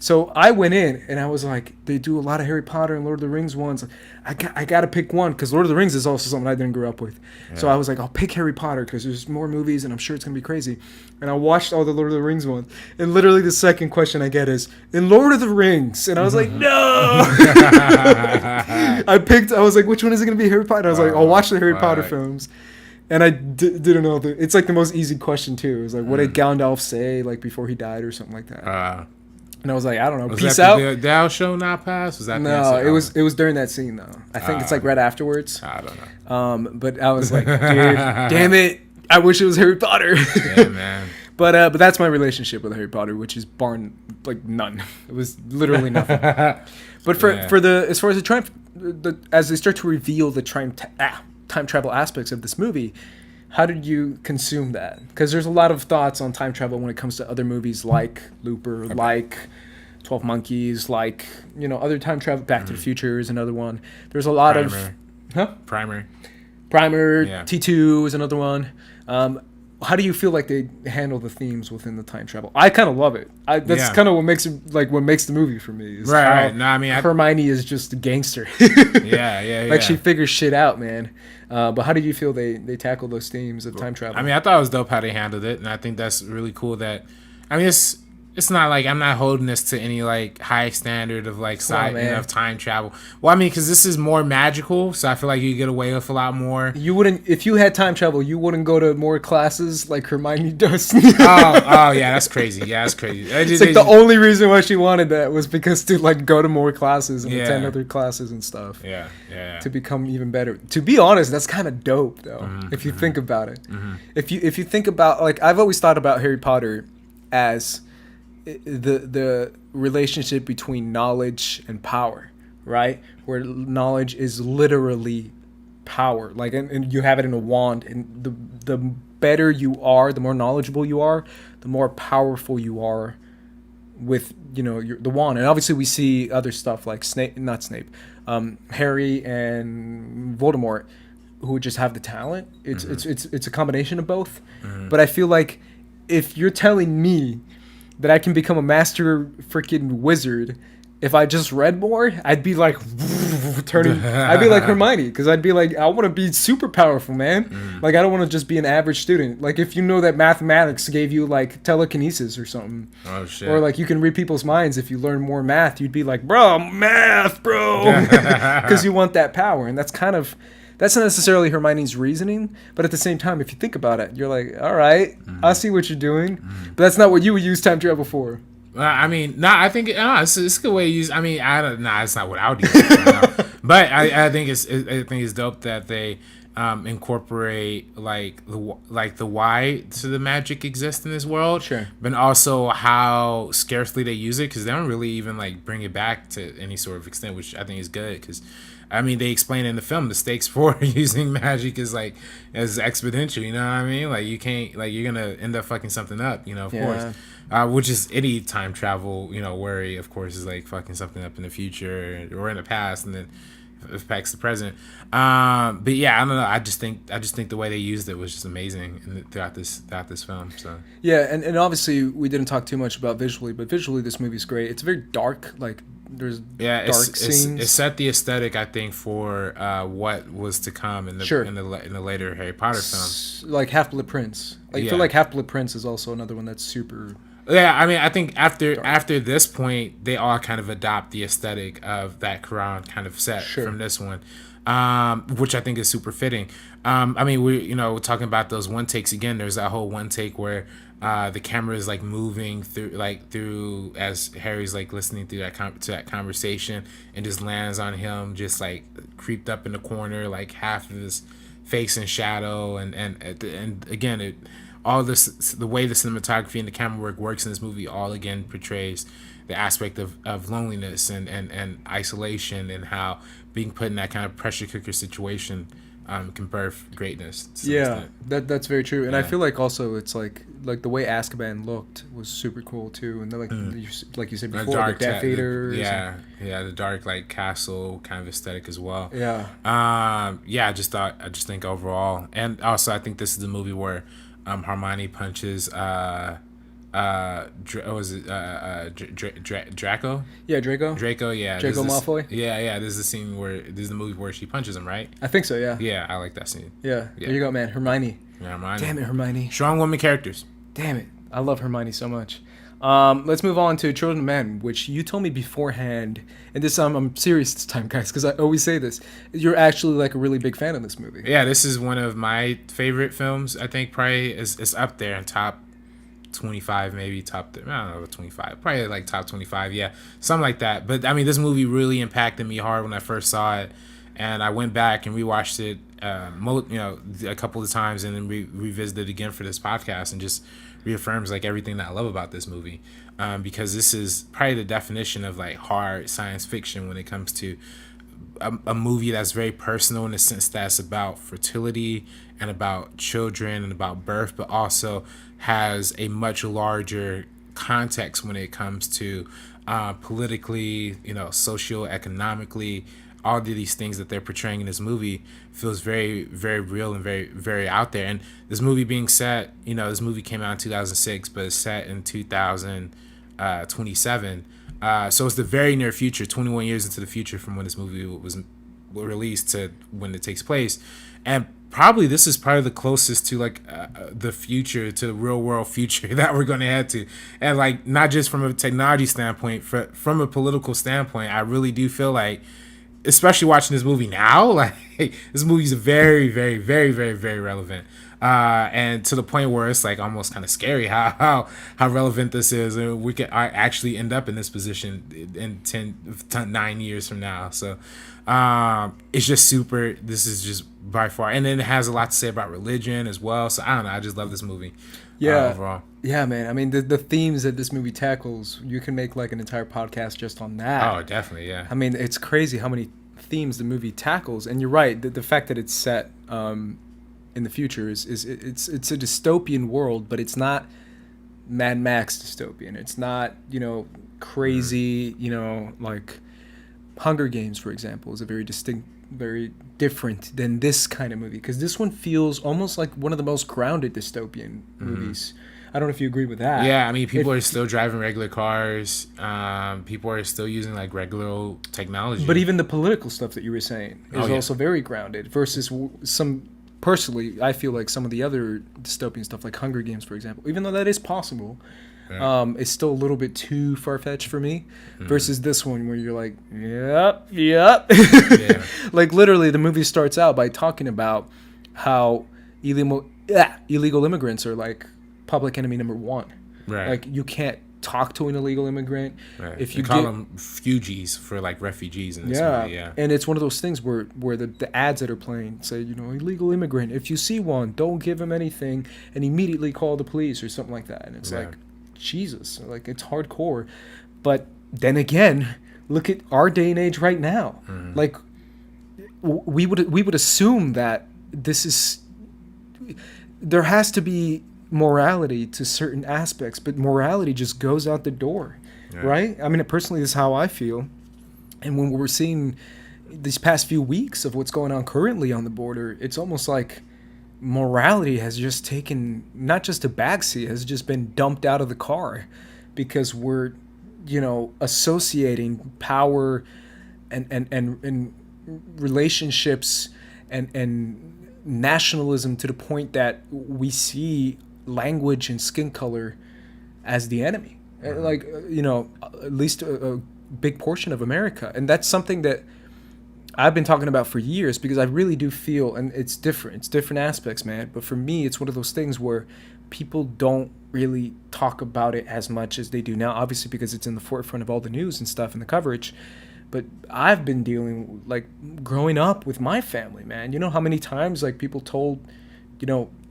So I went in and I was like, they do a lot of Harry Potter and Lord of the Rings ones. I got to pick one because Lord of the Rings is also something I didn't grow up with. Yeah. So I was like, I'll pick Harry Potter because there's more movies and I'm sure it's going to be crazy. And I watched all the Lord of the Rings ones. And literally the second question I get is, in Lord of the Rings? And I was like, no! I was like, which one is it going to be, Harry Potter? I was like, I'll watch the Harry Potter films. And I didn't know. It's like the most easy question, too. It was like, what did Gandalf say like before he died or something like that? And I was like, I don't know.
Was
Peace
that
out.
The Thou shall not pass? Was that
no? It was during that scene though. I think it's like right afterwards.
I don't know.
But I was like, dude, damn it! I wish it was Harry Potter.
Yeah, man.
But that's my relationship with Harry Potter, which is none. It was literally nothing. But for as far as as they start to reveal the time travel aspects of this movie, how did you consume that? Because there's a lot of thoughts on time travel when it comes to other movies like Looper, like 12 Monkeys, like, other time travel. Back to the Future is another one. There's a lot
Primer.
Yeah. T2 is another one. How do you feel like they handle the themes within the time travel? I kind of love it. That's kind of what makes it what makes the movie for me.
Right. No, I mean,
Hermione is just a gangster.
Yeah.
She figures shit out, man. But how did you feel they tackle those themes of time travel?
I mean, I thought it was dope how they handled it, and I think that's really cool. It's not like I'm not holding this to any like high standard of like of time travel. Well, I mean, because this is more magical, so I feel like you get away with a lot more.
You wouldn't, if you had time travel, you wouldn't go to more classes like Hermione does.
oh yeah, that's crazy. Yeah, that's crazy.
It's like the only reason why she wanted that was because to like go to more classes and attend other classes and stuff.
Yeah.
To become even better. To be honest, that's kind of dope though. If you think about it, if you think about like I've always thought about Harry Potter as the relationship between knowledge and power, right? Where knowledge is literally power, like and you have it in a wand, and the better you are, the more knowledgeable you are, the more powerful you are with the wand. And obviously we see other stuff like Harry and Voldemort, who just have the talent. It's a combination of both. But I feel like if you're telling me that I can become a master freaking wizard if I just read more, I'd be like I'd be like Hermione, because I'd be like, I want to be super powerful, man. Like I don't want to just be an average student. Like if you know that mathematics gave you like telekinesis or something,
oh shit,
or like you can read people's minds if you learn more math, you'd be like, bro, math, bro, because you want that power. And that's not necessarily Hermione's reasoning, but at the same time, if you think about it, you're like, all right, I see what you're doing. But that's not what you would use time travel for.
I mean, I think it's a good way to use. I mean, it's not what I would use. But I think it's dope that they incorporate like the why to the magic exists in this world,
sure,
but also how scarcely they use it, because they don't really even like bring it back to any sort of extent, which I think is good, because I mean, they explain in the film the stakes for using magic is like as exponential. You know what I mean? Like you can't, like you're gonna end up fucking something up. You know, of course. Which is any time travel, worry. Of course, is like fucking something up in the future or in the past, and then affects the present. But yeah, I don't know. I just think the way they used it was just amazing throughout this film. So
yeah, and obviously we didn't talk too much about visually, but visually this movie's great. It's very dark, like. There's dark scenes.
It set the aesthetic, I think, for what was to come in the later Harry Potter films.
Like Half-Blood Prince. I feel like Half-Blood Prince is also another one that's super.
Yeah, I mean, I think after this point, they all kind of adopt the aesthetic of that Quran kind of set from this one, which I think is super fitting. I mean, we're talking about those one takes again. There's that whole one take where the camera is like moving through as Harry's like listening through to that conversation, and just lands on him, just like creeped up in the corner, like half of his face in shadow, and again all this, the way the cinematography and the camera work works in this movie, all again portrays the aspect of loneliness and isolation, and how being put in that kind of pressure cooker situation can birth greatness.
Yeah, that's very true. And I feel like also it's like the way Azkaban looked was super cool too. And then like you said before, the Death Eaters.
The dark like castle kind of aesthetic as well.
Yeah.
I just think overall, and also I think this is the movie where Hermione punches Draco?
Yeah, Draco.
Draco, yeah.
Draco Malfoy.
Yeah. This is the movie where she punches him, right?
I think so. Yeah.
Yeah, I like that scene.
Yeah. There you go, man. Hermione.
Yeah, Hermione.
Damn it, Hermione.
Strong woman characters.
Damn it, I love Hermione so much. Let's move on to Children of Men, which you told me beforehand, and this I'm serious this time, guys, because I always say this. You're actually like a really big fan of this movie.
Yeah, this is one of my favorite films. I think probably is up there in top 25, maybe top. I don't know, 25, probably like top 25. Yeah, something like that. But I mean, this movie really impacted me hard when I first saw it, and I went back and rewatched it, a couple of times, and then revisited it again for this podcast, and just reaffirms like everything that I love about this movie, because this is probably the definition of like hard science fiction when it comes to a movie that's very personal, in the sense that it's about fertility and about children and about birth, but also has a much larger context when it comes to politically, socioeconomically. All of these things that they're portraying in this movie feels very, very real and very, very out there. And this movie being set, this movie came out in 2006, but it's set in 2027. So it's the very near future, 21 years into the future from when this movie was released to when it takes place. And probably this is probably the closest to like the future, to the real world future that we're going to head to. And like, not just from a technology standpoint, from a political standpoint, I really do feel like, especially watching this movie now, like this movie's very, very, very, very, very relevant, and to the point where it's like almost kind of scary how relevant this is, and we could actually end up in this position in 9 years from now. So it's just super. This is just by far, and then it has a lot to say about religion as well. So I don't know. I just love this movie.
Yeah.
Overall.
Yeah, man. I mean, the themes that this movie tackles, you can make like an entire podcast just on that.
Oh, definitely, yeah.
I mean, it's crazy how many themes the movie tackles, and you're right. The fact that it's set in the future is it's a dystopian world, but it's not Mad Max dystopian. It's not crazy. Like Hunger Games, for example, is a very different than this kind of movie, because this one feels almost like one of the most grounded dystopian movies. I don't know if you agree with that.
Yeah, I mean, people are still driving regular cars. People are still using like regular technology.
But even the political stuff that you were saying is also very grounded, versus personally, I feel like some of the other dystopian stuff, like Hunger Games, for example, even though that is possible, it's still a little bit too far-fetched for me, versus this one where you're like, yep. Yeah. Like literally the movie starts out by talking about how illegal immigrants are like public enemy number one.
Right.
Like you can't talk to an illegal immigrant,
Right.
if you
call them fugees for like refugees in this movie. Yeah.
and it's one of those things where the ads that are playing say, illegal immigrant. If you see one, don't give him anything, and immediately call the police or something like that. And it's like, Jesus, like it's hardcore. But then again, look at our day and age right now. Like we would assume that this is, there has to be morality to certain aspects, but morality just goes out the door, right? I mean, personally, this is how I feel. And when we're seeing these past few weeks of what's going on currently on the border, it's almost like morality has just taken not just a backseat, has just been dumped out of the car, because we're, associating power and relationships and nationalism to the point that we see language and skin color as the enemy. Like, at least a big portion of America. And that's something that I've been talking about for years, because I really do feel, and it's different aspects, man. But for me, it's one of those things where people don't really talk about it as much as they do now, obviously because it's in the forefront of all the news and stuff and the coverage. But I've been dealing, like, growing up with my family, man. You know how many times, like, people told,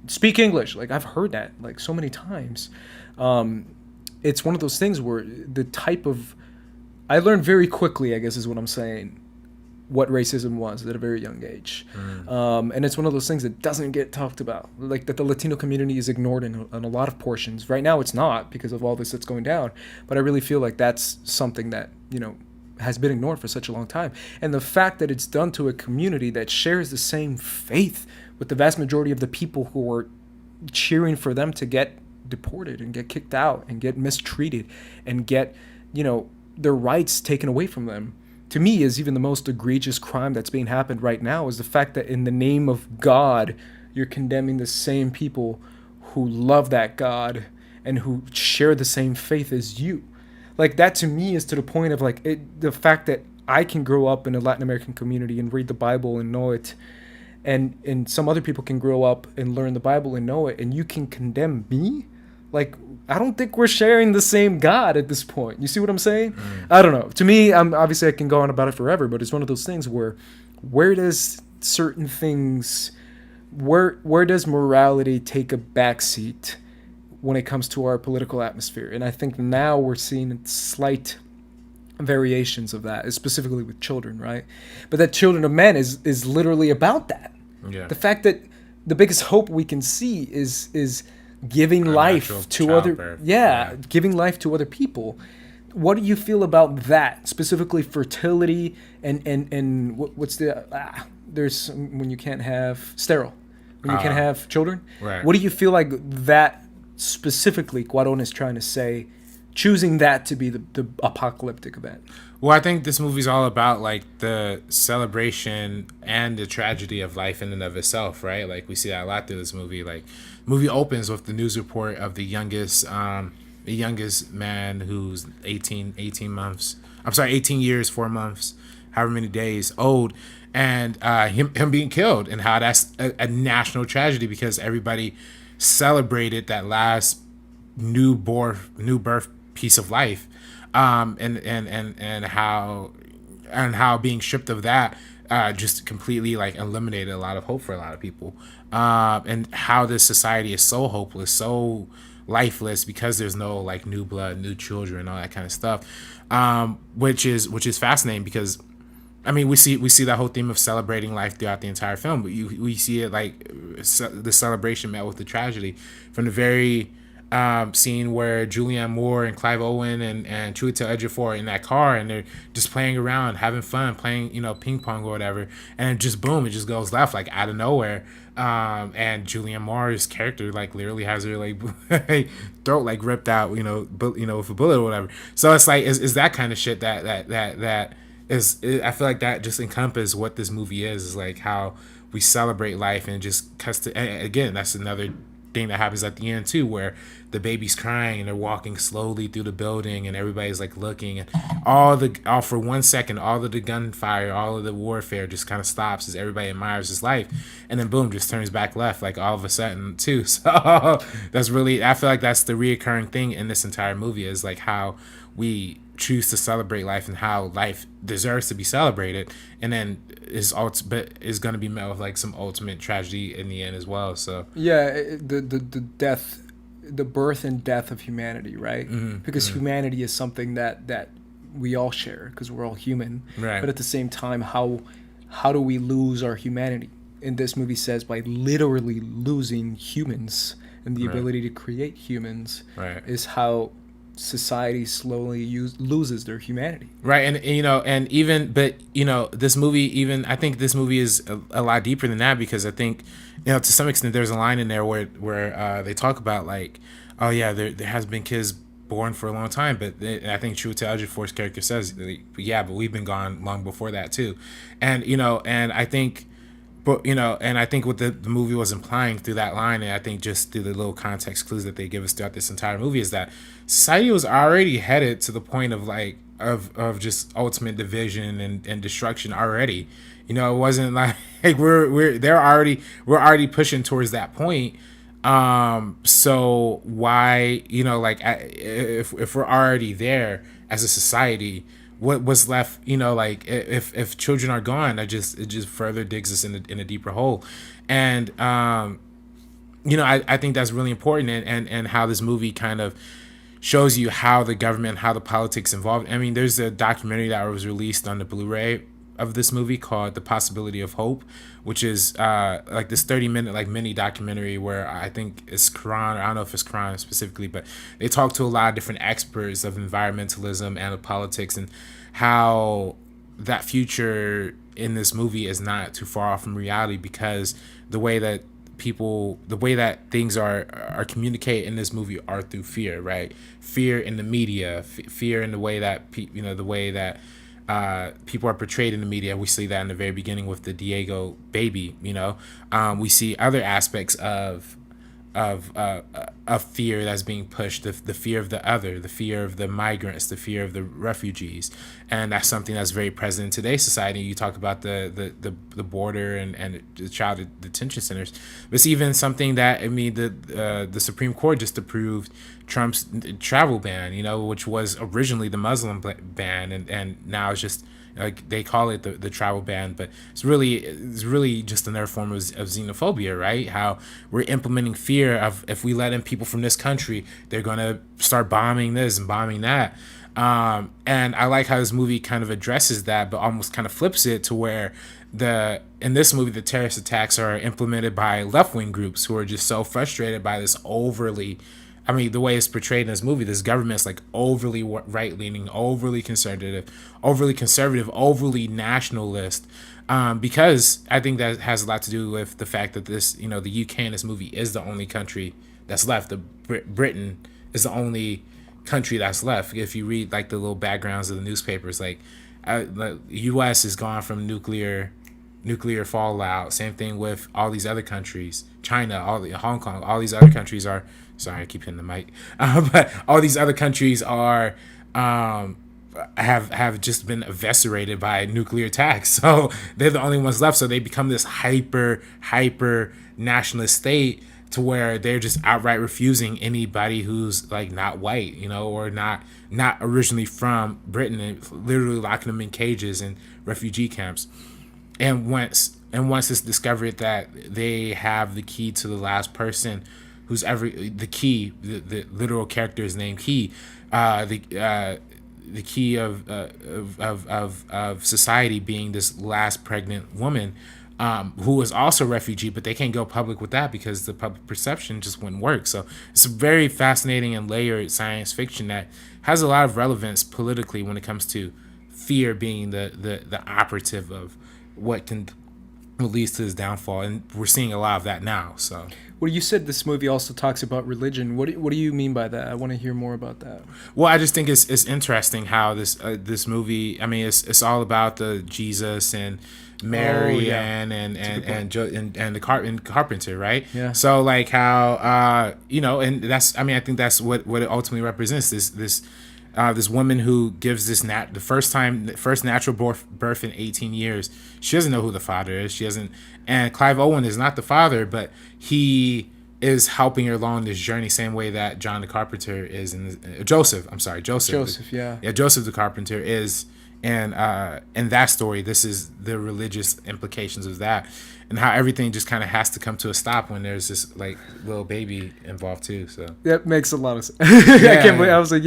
speak English. Like, I've heard that, like, so many times. It's one of those things where the type of... I learned very quickly, I guess is what I'm saying, what racism was at a very young age. And it's one of those things that doesn't get talked about. Like, that the Latino community is ignored in a lot of portions. Right now, it's not, because of all this that's going down. But I really feel like that's something that, has been ignored for such a long time. And the fact that it's done to a community that shares the same faith with the vast majority of the people who are cheering for them to get deported and get kicked out and get mistreated and get, their rights taken away from them, to me is even the most egregious crime that's being happened right now, is the fact that in the name of God, you're condemning the same people who love that God and who share the same faith as you. Like, that to me is to the point of, like, the fact that I can grow up in a Latin American community and read the Bible and know it, and some other people can grow up and learn the Bible and know it, and you can condemn me? Like, I don't think we're sharing the same God at this point. You see what I'm saying? I don't know. To me, obviously I can go on about it forever, but it's one of those things where does certain things, where does morality take a backseat when it comes to our political atmosphere? And I think now we're seeing slight variations of that, specifically with children, right? But that Children of Men is literally about that.
Yeah.
The fact that the biggest hope we can see is giving life to other giving life to other people. What do you feel about that, specifically fertility and what's the there's when you can't have sterile, when you can't have children,
right?
What do you feel like that specifically Cuarón is trying to say, choosing that to be the apocalyptic event?
Well, I think this movie's all about, like, the celebration and the tragedy of life in and of itself, right? Like, we see that a lot through this movie. Like, movie opens with the news report of the youngest man who's 18 years, 4 months, however many days old, and him being killed, and how that's a national tragedy because everybody celebrated that last new birth piece of life. And how being stripped of that just completely, like, eliminated a lot of hope for a lot of people, and how this society is so hopeless, so lifeless, because there's no, like, new blood, new children, all that kind of stuff, which is fascinating because, I mean, we see that whole theme of celebrating life throughout the entire film, but we see it, like, the celebration met with the tragedy from the very scene where Julianne Moore and Clive Owen and Chiwetel Ejiofor are in that car, and they're just playing around, having fun, playing, ping pong or whatever, and it just goes left, like, out of nowhere, and Julianne Moore's character, like, literally has her, like, throat, like, ripped out, with a bullet or whatever. So it's like, is that kind of shit that is, I feel like that just encompasses what this movie is like, how we celebrate life, and it just cuts to, and again, that's another thing that happens at the end too, where the baby's crying and they're walking slowly through the building and everybody's like looking, and all for 1 second, all of the gunfire, all of the warfare just kind of stops as everybody admires his life, and then boom, just turns back left like all of a sudden too. So that's really, I feel like that's the reoccurring thing in this entire movie, is like how we choose to celebrate life and how life deserves to be celebrated, and then is going to be met with like some ultimate tragedy in the end as well. So
yeah, the death, the birth and death of humanity, right? Because humanity is something that we all share because we're all human,
right?
But at the same time, how do we lose our humanity? And this movie says by literally losing humans and the ability to create humans, is how society slowly loses their humanity,
right? And you know, and even, but you know, this movie, even I think this movie is a lot deeper than that, because I think, you know, to some extent there's a line in there where they talk about like, oh yeah, there has been kids born for a long time, but I think True Ejiofor's character says, yeah, but we've been gone long before that too. And you know, and I think, but you know, and I think what the movie was implying through that line, and I think just through the little context clues that they give us throughout this entire movie, is that society was already headed to the point of like of just ultimate division and destruction already. You know, it wasn't like we're already pushing towards that point. So why, you know, like if we're already there as a society, what's left, you know, like if children are gone, it just further digs us in a deeper hole. And you know, I think that's really important, and how this movie kind of shows you how the government, how the politics involved. I mean, there's a documentary that was released on the Blu-ray of this movie called The Possibility of Hope, which is like this 30-minute like mini documentary where I think it's Quran, or I don't know if it's Quran specifically, but they talk to a lot of different experts of environmentalism and of politics, and how that future in this movie is not too far off from reality, because the way that things are communicated in this movie are through fear, right? Fear in the media, fear in the way that the way that people are portrayed in the media. We see that in the very beginning with the Diego baby. You know, we see other aspects of fear that's being pushed, the fear of the other, the fear of the migrants, the fear of the refugees, and that's something that's very present in today's society. You talk about the border and the child detention centers, but it's even something that, I mean, the Supreme Court just approved Trump's travel ban, you know, which was originally the Muslim ban, and now it's just like they call it the travel ban, but it's really just another form of xenophobia, right? How we're implementing fear of, if we let in people from this country, they're gonna start bombing this and bombing that. And I like how this movie kind of addresses that, but almost kind of flips it to where in this movie the terrorist attacks are implemented by left-wing groups who are just so frustrated by this overly, I mean, the way it's portrayed in this movie, this government's like overly right-leaning, overly conservative, overly nationalist. Because I think that has a lot to do with the fact that this, you know, the UK in this movie is the only country that's left. Britain is the only country that's left. If you read like the little backgrounds of the newspapers, like the U.S. is gone from nuclear fallout. Same thing with all these other countries, China, Hong Kong, all these other countries are. Sorry, I keep hitting the mic. But all these other countries are have just been eviscerated by nuclear attacks. So they're the only ones left. So they become this hyper nationalist state, to where they're just outright refusing anybody who's like not white, you know, or not originally from Britain, and literally locking them in cages and refugee camps. And once it's discovered that they have the key to the last person who's the literal character is named Key, the key of society being this last pregnant woman, who is also a refugee, but they can't go public with that because the public perception just wouldn't work. So it's a very fascinating and layered science fiction that has a lot of relevance politically when it comes to fear being the operative of what can lead to his downfall, and we're seeing a lot of that now. So.
Well, you said this movie also talks about religion. What do you mean by that? I want to hear more about that.
Well, I just think it's interesting how this movie, I mean, it's all about the Jesus and Marianne and the Carpenter, right?
Yeah.
So like how and that's, I mean, I think that's what it ultimately represents, this woman who gives the first natural birth in 18 years. She doesn't know who the father is. She doesn't, and Clive Owen is not the father, but he is helping her along this journey, same way that John the Carpenter is Joseph Joseph the Carpenter is. And in that story, this is the religious implications of that, and how everything just kind of has to come to a stop when there's this like little baby involved too. So
that makes a lot of sense. I can't believe I was like,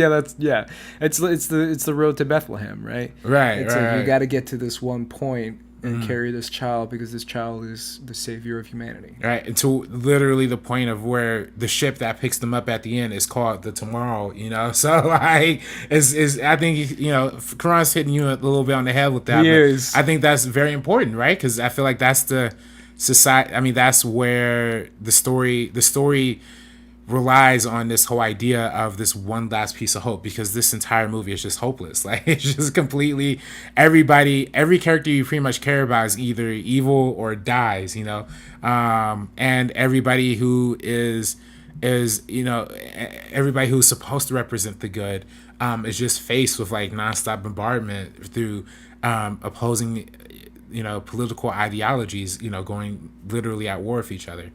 it's the road to Bethlehem, right?
Right.
You got to get to this one point and carry this child, because this child is the savior of humanity. Right,
and to literally the point of where the ship that picks them up at the end is called the Tomorrow, So like, is I think Cuarón's hitting you a little bit on the head with that. But I think that's very important, right? Because I feel like that's the society. I mean, that's where the story relies on this whole idea of this one last piece of hope, because this entire movie is just hopeless. Like, it's just completely every character you pretty much care about is either evil or dies, and everybody who is everybody who's supposed to represent the good is just faced with like nonstop bombardment through opposing political ideologies, going literally at war with each other.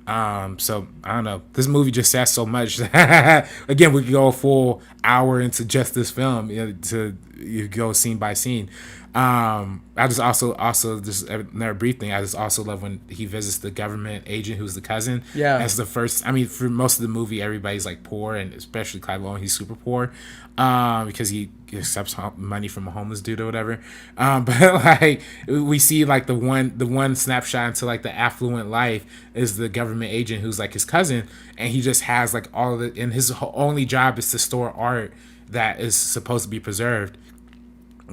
So I don't know. This movie just says so much. Again, we could go a full hour into just this film, you go scene by scene. I just also just another brief thing. I just also love when he visits the government agent who's the cousin.
Yeah,
that's the first. I mean, for most of the movie, everybody's like poor, and especially Clive Owen, he's super poor, because he accepts money from a homeless dude or whatever. But like we see like the one snapshot into like the affluent life is the government agent who's like his cousin, and he just has like all of it, and his only job is to store art that is supposed to be preserved.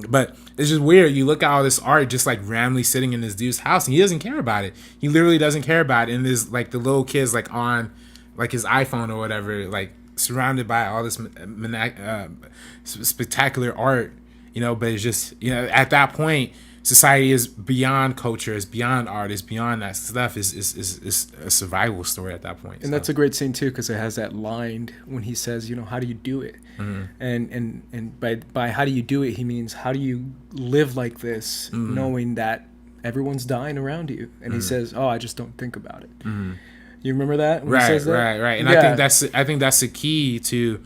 But it's just weird. You look at all this art just like randomly sitting in this dude's house, and he doesn't care about it. He literally doesn't care about it. And there's like the little kids like on like his iPhone or whatever, like surrounded by all this spectacular art, But it's just at that point, society is beyond culture, is beyond art, is beyond that stuff. Is a survival story at that point.
And that's a great scene too, because it has that line when he says, how do you do it? Mm-hmm. And by how do you do it, he means how do you live like this, knowing that everyone's dying around you? And he says, I just don't think about it. Mm-hmm. You remember that? When he says that?
Right. And I think that's the key to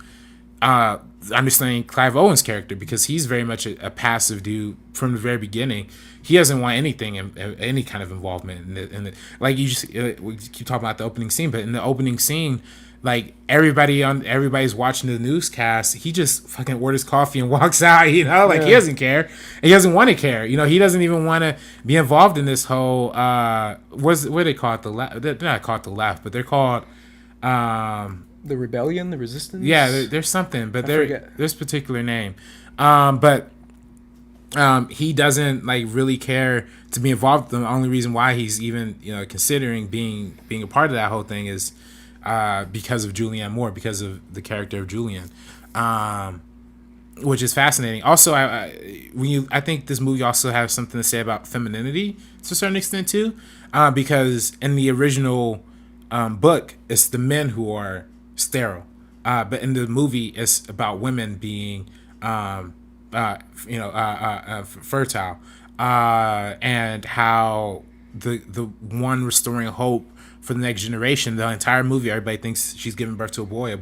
understanding Clive Owen's character, because he's very much a passive dude from the very beginning. He doesn't want anything, any kind of involvement in the like you just we keep talking about the opening scene, but in the opening scene, like everybody's watching the newscast, he just fucking orders coffee and walks out, He doesn't care, and he doesn't want to care, he doesn't even want to be involved in this whole what do they call it, they're not called the left, but they're called
the rebellion, the resistance.
Yeah, there's something, but there's a particular name. But he doesn't like really care to be involved. The only reason why he's even considering being a part of that whole thing is because of Julianne Moore, because of the character of Julian, which is fascinating. Also, I think this movie also has something to say about femininity to a certain extent too, because in the original book, it's the men who are sterile, but in the movie it's about women being fertile, and how the one restoring hope for the next generation. The entire movie, everybody thinks she's giving birth to a boy.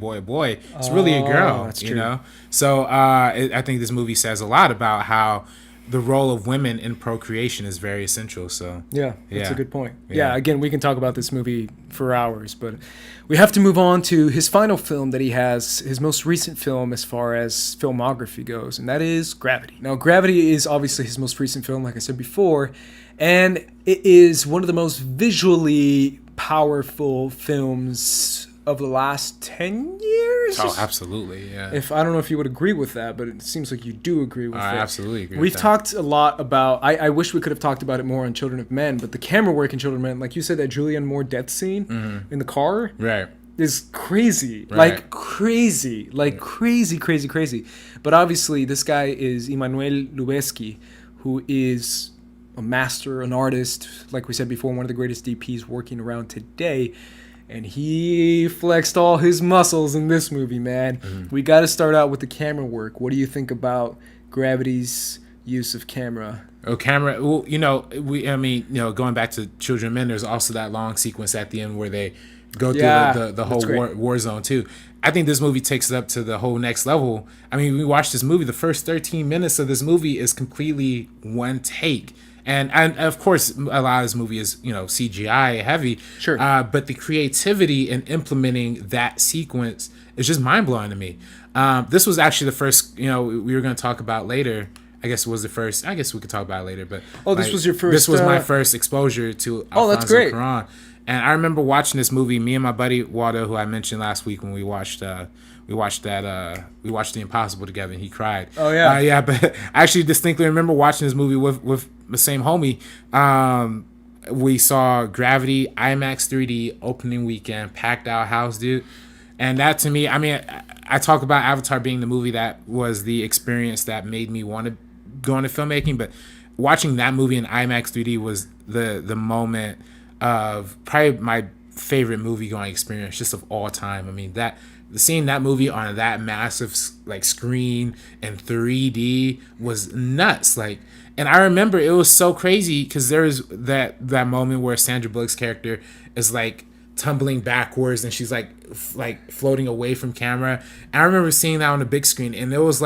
It's really a girl.
That's true.
So I think this movie says a lot about how the role of women in procreation is very essential. So
that's a good point. Again, we can talk about this movie for hours, but we have to move on to his final film that he has, his most recent film as far as filmography goes, and that is Gravity. Now, Gravity is obviously his most recent film, like I said before, and it is one of the most visually powerful films of the last 10 years.
Oh, absolutely, yeah.
I don't know if you would agree with that, but it seems like you do agree with it.
I absolutely agree
We've
with that.
talked a lot about, I wish we could have talked about it more on Children of Men, but the camera work in Children of Men, like you said, that Julianne Moore death scene in the car is crazy.
Right.
Like crazy. Like crazy. But obviously this guy is Emmanuel Lubezki, who is a master, an artist, like we said before, one of the greatest DPs working around today. And he flexed all his muscles in this movie, man. We got to start out with the camera work. What do you think about Gravity's use of camera?
Oh, camera. Well, going back to Children of Men, there's also that long sequence at the end where they go through the whole war zone too. I think this movie takes it up to the whole next level. I mean, we watched this movie. The first 13 minutes of this movie is completely one take. And of course, a lot of this movie is, CGI heavy.
Sure.
But the creativity in implementing that sequence is just mind blowing to me. This was actually the first, we were going to talk about later. I guess it was the first. I guess we could talk about it later. But
this was your first.
This was my first exposure to Alfonso Cuarón. And I remember watching this movie. Me and my buddy Waldo, who I mentioned last week when we watched The Impossible together, and he cried.
Oh yeah,
yeah. But I actually distinctly remember watching this movie with the same homie. We saw Gravity IMAX 3D opening weekend, packed out house, dude. And that to me, I mean, I talk about Avatar being the movie that was the experience that made me want to go into filmmaking, but watching that movie in IMAX 3D was the moment of probably my favorite movie going experience just of all time. I mean, seeing that movie on that massive screen in 3D was nuts. And I remember it was so crazy because there's that moment where Sandra Bullock's character is tumbling backwards and she's floating away from camera. And I remember seeing that on the big screen, and it was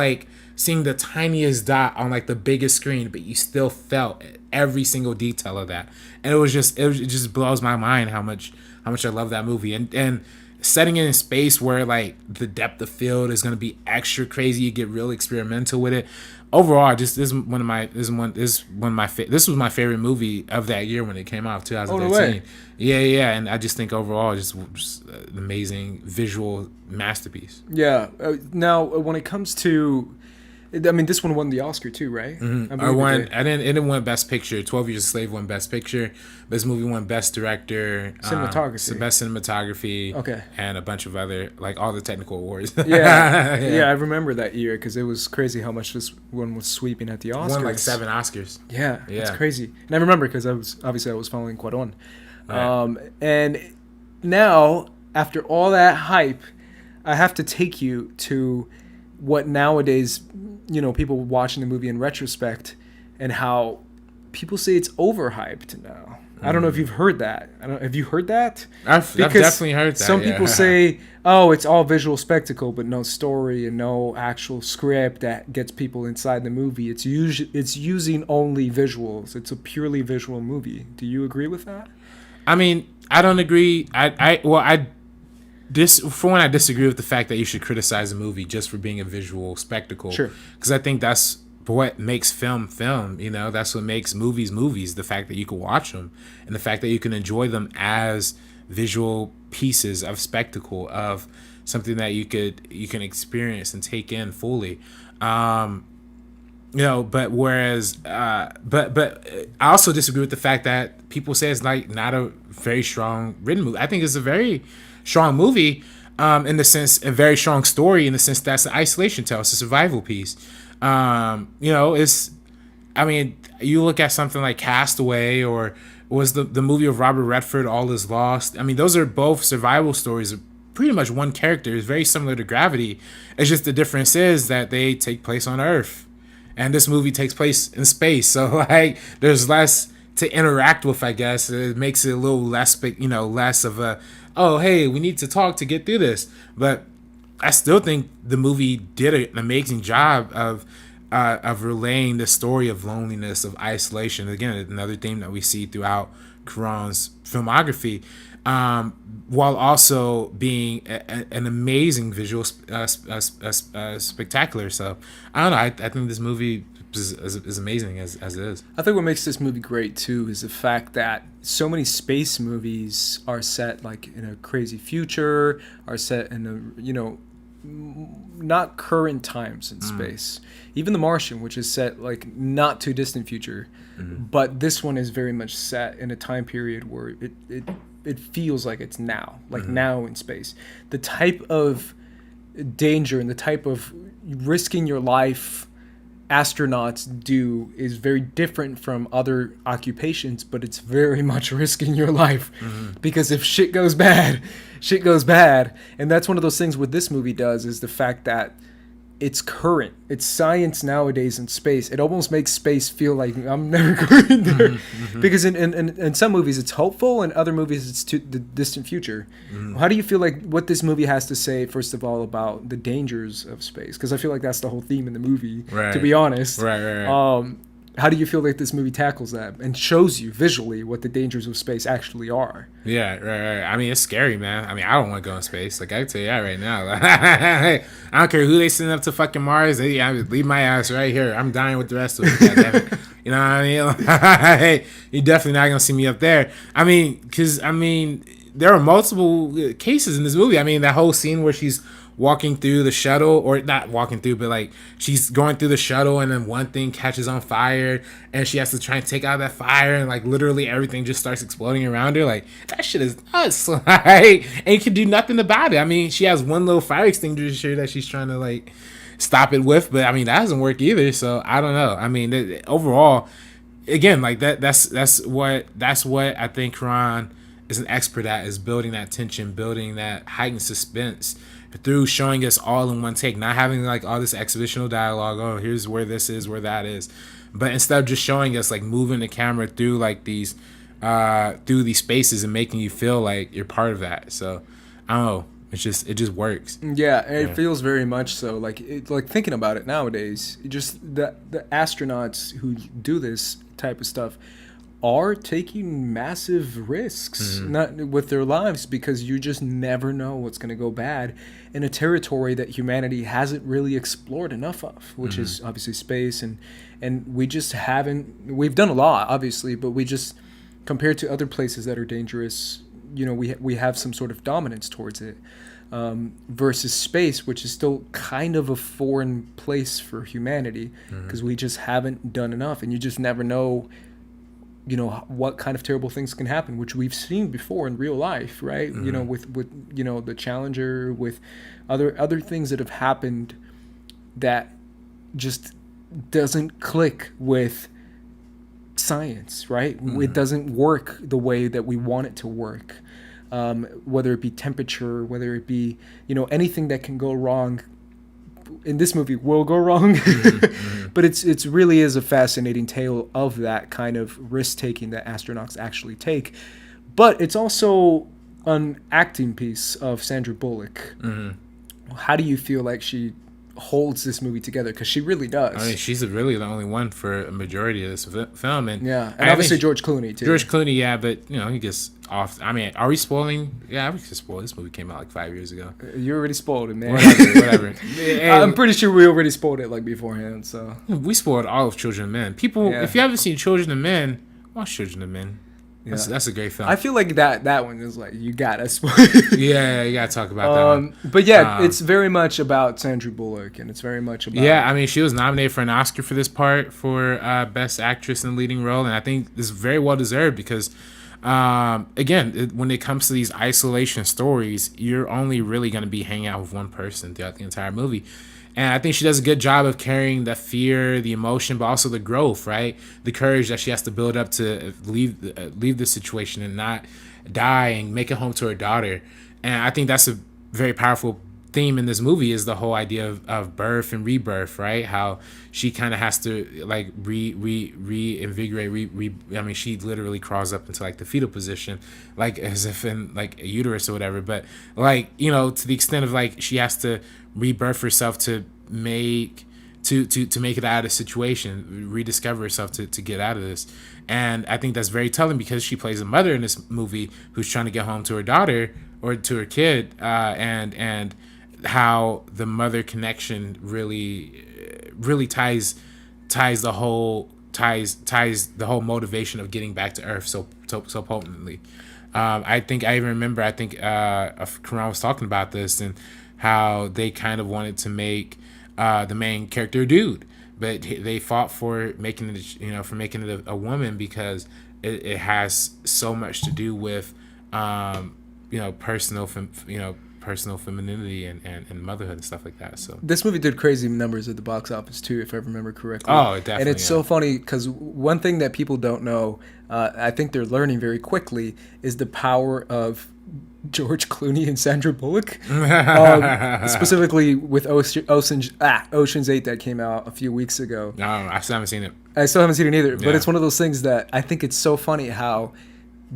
seeing the tiniest dot on the biggest screen, but you still felt every single detail of that. And it just blows my mind how much I love that movie. And setting it in space where the depth of field is going to be extra crazy, you get real experimental with it. Overall, this was my favorite movie of that year when it came out, 2013.
Oh, no way.
Yeah, and I just think overall just an amazing visual masterpiece.
Yeah. Now, when it comes to, I mean, this one won the Oscar too, right?
Mm-hmm. It didn't win Best Picture. 12 Years a Slave won Best Picture. This movie won Best Director,
Cinematography,
Best Cinematography,
okay,
and a bunch of other all the technical awards.
yeah, I remember that year because it was crazy how much this one was sweeping at the Oscars.
Won 7 Oscars.
Yeah, it's crazy. And I remember because I was following Cuarón. Right. And now after all that hype, I have to take you to what nowadays, people watching the movie in retrospect and how people say it's overhyped now. I don't know if you've heard that. Have you heard that?
I've definitely heard that.
Some people say, oh, it's all visual spectacle, but no story and no actual script that gets people inside the movie. It's using only visuals. It's a purely visual movie. Do you agree with that?
I mean, I don't agree. I disagree with the fact that you should criticize a movie just for being a visual spectacle.
Sure.
Because I think that's what makes film. That's what makes movies. The fact that you can watch them and the fact that you can enjoy them as visual pieces of spectacle, of something that you can experience and take in fully. But I also disagree with the fact that people say it's not a very strong written movie. I think it's a very strong movie, in the sense, a very strong story in the sense that's an isolation tale. It's a survival piece. You look at something like Castaway, or was the movie of Robert Redford, All Is Lost. I mean, those are both survival stories of pretty much one character. It's very similar to Gravity. It's just the difference is that they take place on Earth, and this movie takes place in space. So there's less to interact with, I guess. It makes it a little less, less of a, oh, hey, we need to talk to get through this. But I still think the movie did an amazing job of relaying the story of loneliness, of isolation. Again, another theme that we see throughout Cuarón's filmography, while also being an amazing visual spectacular. So I don't know. I think this movie is amazing as it is.
I think what makes this movie great too is the fact that so many space movies are set in a crazy future, are set in a not current times in space. Even The Martian, which is set not too distant future, but this one is very much set in a time period where it feels like it's now, now in space. The type of danger and the type of risking your life astronauts do is very different from other occupations, but it's very much risking your life because if shit goes bad, shit goes bad. And that's one of those things what this movie does is the fact that it's current. It's science nowadays in space. It almost makes space feel like I'm never going there. Because in some movies it's hopeful, and other movies it's to the distant future. How do you feel like what this movie has to say, first of all, about the dangers of space? Because I feel like that's the whole theme in the movie, to be honest.
Right.
How do you feel like this movie tackles that and shows you visually what the dangers of space actually are?
Yeah, right. I mean, it's scary, man. I mean, I don't want to go in space. Like, I can tell you that right now. I don't care who they send up to fucking Mars. Leave my ass right here. I'm dying with the rest of them. Goddammit. You know what I mean? Hey, you're definitely not going to see me up there. I mean, because, there are multiple cases in this movie. I mean, that whole scene where she's walking through the shuttle, or not walking through, but like she's going through the shuttle and then one thing catches on fire and she has to try and take out that fire and like literally everything just starts exploding around her. Like, that shit is nuts. Like, and you can do nothing about it. I mean, she has one little fire extinguisher that she's trying to like stop it with, but I mean, that doesn't work either. So I don't know. I mean, overall, again, like that's what I think Cuarón is an expert at, is building that tension, building that heightened suspense through showing us all in one take, not having like all this exhibitional dialogue. Oh, here's where this is, where that is, but instead of just showing us like moving the camera through like these spaces and making you feel like you're part of that. So I don't know, it just works.
Yeah, it feels very much so. Like thinking about it nowadays, just the astronauts who do this type of stuff are taking massive risks not with their lives, because you just never know what's going to go bad in a territory that humanity hasn't really explored enough of, which is obviously space, and we just haven't. We've done a lot, obviously, but we just, compared to other places that are dangerous, you know, we have some sort of dominance towards it, versus space, which is still kind of a foreign place for humanity, because we just haven't done enough, and you just never know, you know, what kind of terrible things can happen, which we've seen before in real life, right? You know, with you know, the Challenger, with other things that have happened that just doesn't click with science, right? It doesn't work the way that we want it to work, whether it be temperature, whether it be, you know, anything that can go wrong in this movie will go wrong. But it's really is a fascinating tale of that kind of risk taking that astronauts actually take. But it's also an acting piece of Sandra Bullock. How do you feel like she holds this movie together? Because she really does.
I mean, she's really the only one for a majority of this film, and
obviously George Clooney too.
George Clooney, yeah, but you know, he gets off. I mean, are we spoiling? Yeah, we can spoil. This movie came out like 5 years ago.
You already spoiled it, man.
Whatever.
I'm pretty sure we already spoiled it like beforehand. So
we spoiled all of Children of Men. People, if you haven't seen Children of Men, watch Children of Men. That's a great film.
I feel like that one is like, you gotta spoil.
Yeah, you gotta talk about that one.
But yeah, it's very much about Sandra Bullock, and it's very much about.
Yeah, I mean, she was nominated for an Oscar for this part for Best Actress in Leading Role, and I think this is very well deserved because, again, when it comes to these isolation stories, you're only really gonna be hanging out with one person throughout the entire movie. And I think she does a good job of carrying the fear, the emotion, but also the growth, right? The courage that she has to build up to leave the situation and not die and make it home to her daughter. And I think that's a very powerful theme in this movie, is the whole idea of birth and rebirth, right? How she kind of has to like reinvigorate. I mean, she literally crawls up into like the fetal position, like as if in like a uterus or whatever. But like, you know, to the extent of like she has to rebirth herself to make it out of the situation, rediscover herself to get out of this. And I think that's very telling because she plays a mother in this movie who's trying to get home to her daughter or to her kid, and how the mother connection really ties the whole motivation of getting back to Earth so potently. I think Cuarón was talking about this and how they kind of wanted to make the main character a dude, but they fought for making it a woman because personal personal femininity and motherhood and stuff like that. So
this movie did crazy numbers at the box office too, if I remember correctly.
Oh, it definitely.
And it's so funny because one thing that people don't know, I think they're learning very quickly, is the power of George Clooney and Sandra Bullock, specifically with Ocean's 8 that came out a few weeks ago.
No, I still haven't seen it.
I still haven't seen it either, but
Yeah.
it's one of those things that I think it's so funny how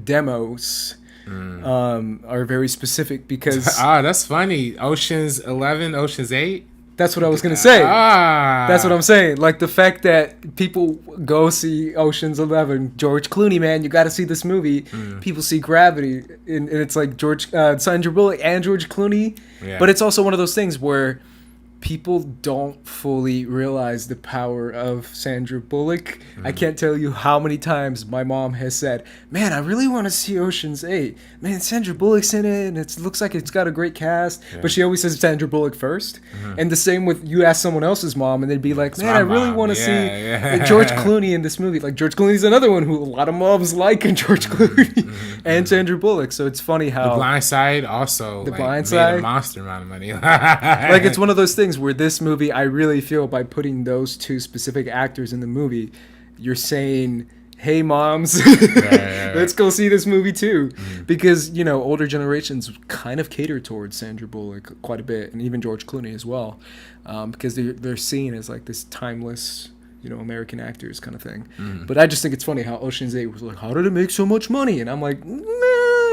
demos are very specific because
That's funny. Ocean's 11, Ocean's 8.
that's what I was going to say.
Ah.
That's what I'm saying. Like the fact that people go see Ocean's 11, George Clooney, man, you got to see this movie. People see Gravity, and it's like Sandra Bullock and George Clooney.
Yeah.
But it's also one of those things where people don't fully realize the power of Sandra Bullock. I can't tell you how many times my mom has said, man, I really want to see Ocean's 8. Man, Sandra Bullock's in it, and it looks like it's got a great cast. Yeah. But she always says Sandra Bullock first. And the same with, you ask someone else's mom, and they'd be like, man, I really want to see George Clooney in this movie. Like, George Clooney's another one who a lot of moms like, and George Clooney and Sandra Bullock. So it's funny how...
The Blind Side also made a monster amount of money.
Like, it's one of those things where this movie, I really feel by putting those two specific actors in the movie, you're saying, hey moms, let's go see this movie too. Because, you know, older generations kind of cater towards Sandra Bullock quite a bit, and even George Clooney as well, because they're seen as like this timeless, you know, American actors kind of thing. But I just think it's funny how Ocean's 8 was like, how did it make so much money? And I'm like, nah,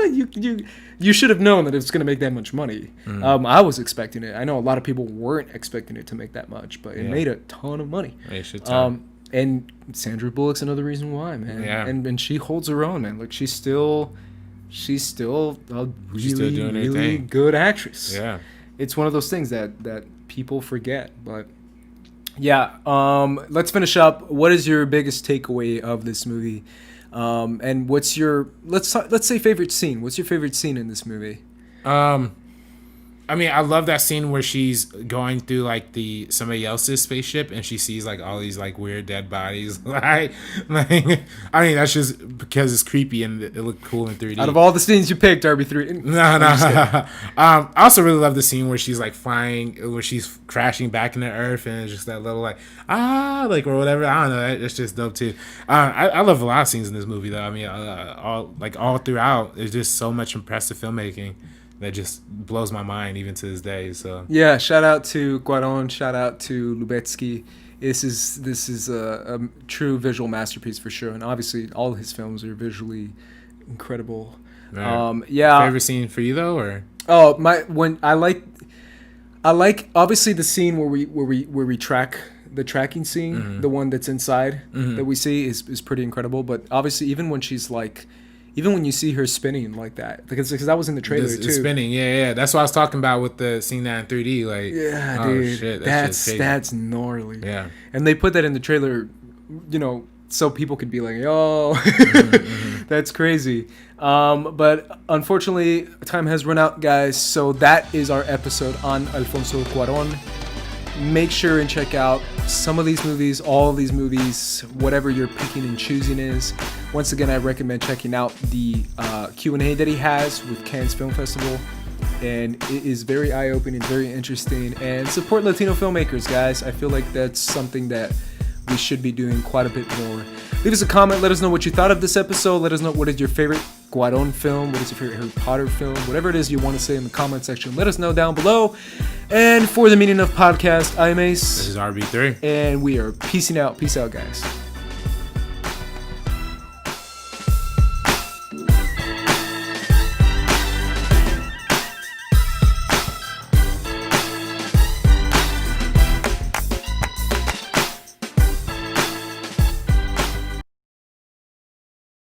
you should have known that it's going to make that much money. I was expecting it. I know a lot of people weren't expecting it to make that much, but it made a ton of money. And Sandra Bullock's another reason why, man. Yeah. And she holds her own, man. Like she's still a really good actress. Yeah. It's one of those things that people forget, but yeah. Let's finish up. What is your biggest takeaway of this movie? And what's your let's say favorite scene? What's your favorite scene in this movie?
I mean, I love that scene where she's going through like somebody else's spaceship and she sees like all these like weird dead bodies. I mean, that's just because it's creepy and it looked cool in 3D.
Out of all the scenes you picked, RB3.
No. I also really love the scene where she's like flying, where she's crashing back into Earth, and it's just that little like or whatever. I don't know. It's just dope too. I love a lot of scenes in this movie though. I mean, all throughout, there's just so much impressive filmmaking that just blows my mind even to this day. So
yeah, shout out to Cuarón, shout out to Lubetsky. This is a true visual masterpiece for sure, and obviously all his films are visually incredible. Yeah.
Favorite scene for you though, or
I like obviously the scene where we track the tracking scene, the one that's inside that we see is pretty incredible. But obviously even when she's like. Even when you see her spinning like that, because that was in the trailer too.
Spinning, yeah. That's what I was talking about with the seeing that in 3D. Like,
yeah, dude, shit, that's gnarly.
Yeah,
and they put that in the trailer, you know, so people could be like, "Yo, that's crazy." But unfortunately, time has run out, guys. So that is our episode on Alfonso Cuarón. Make sure and check out some of these movies, all of these movies, whatever your picking and choosing is. Once again, I recommend checking out the Q&A that he has with Cannes Film Festival. And it is very eye-opening, very interesting. And support Latino filmmakers, guys. I feel like that's something that we should be doing quite a bit more. Leave us a comment. Let us know what you thought of this episode. Let us know what is your favorite Cuarón film, what is your favorite Harry Potter film, whatever it is you want to say in the comment section. Let us know down below. And for the Meaning of Podcast, I'm Ace.
This is RB3.
And we are peacing out. Peace out, guys.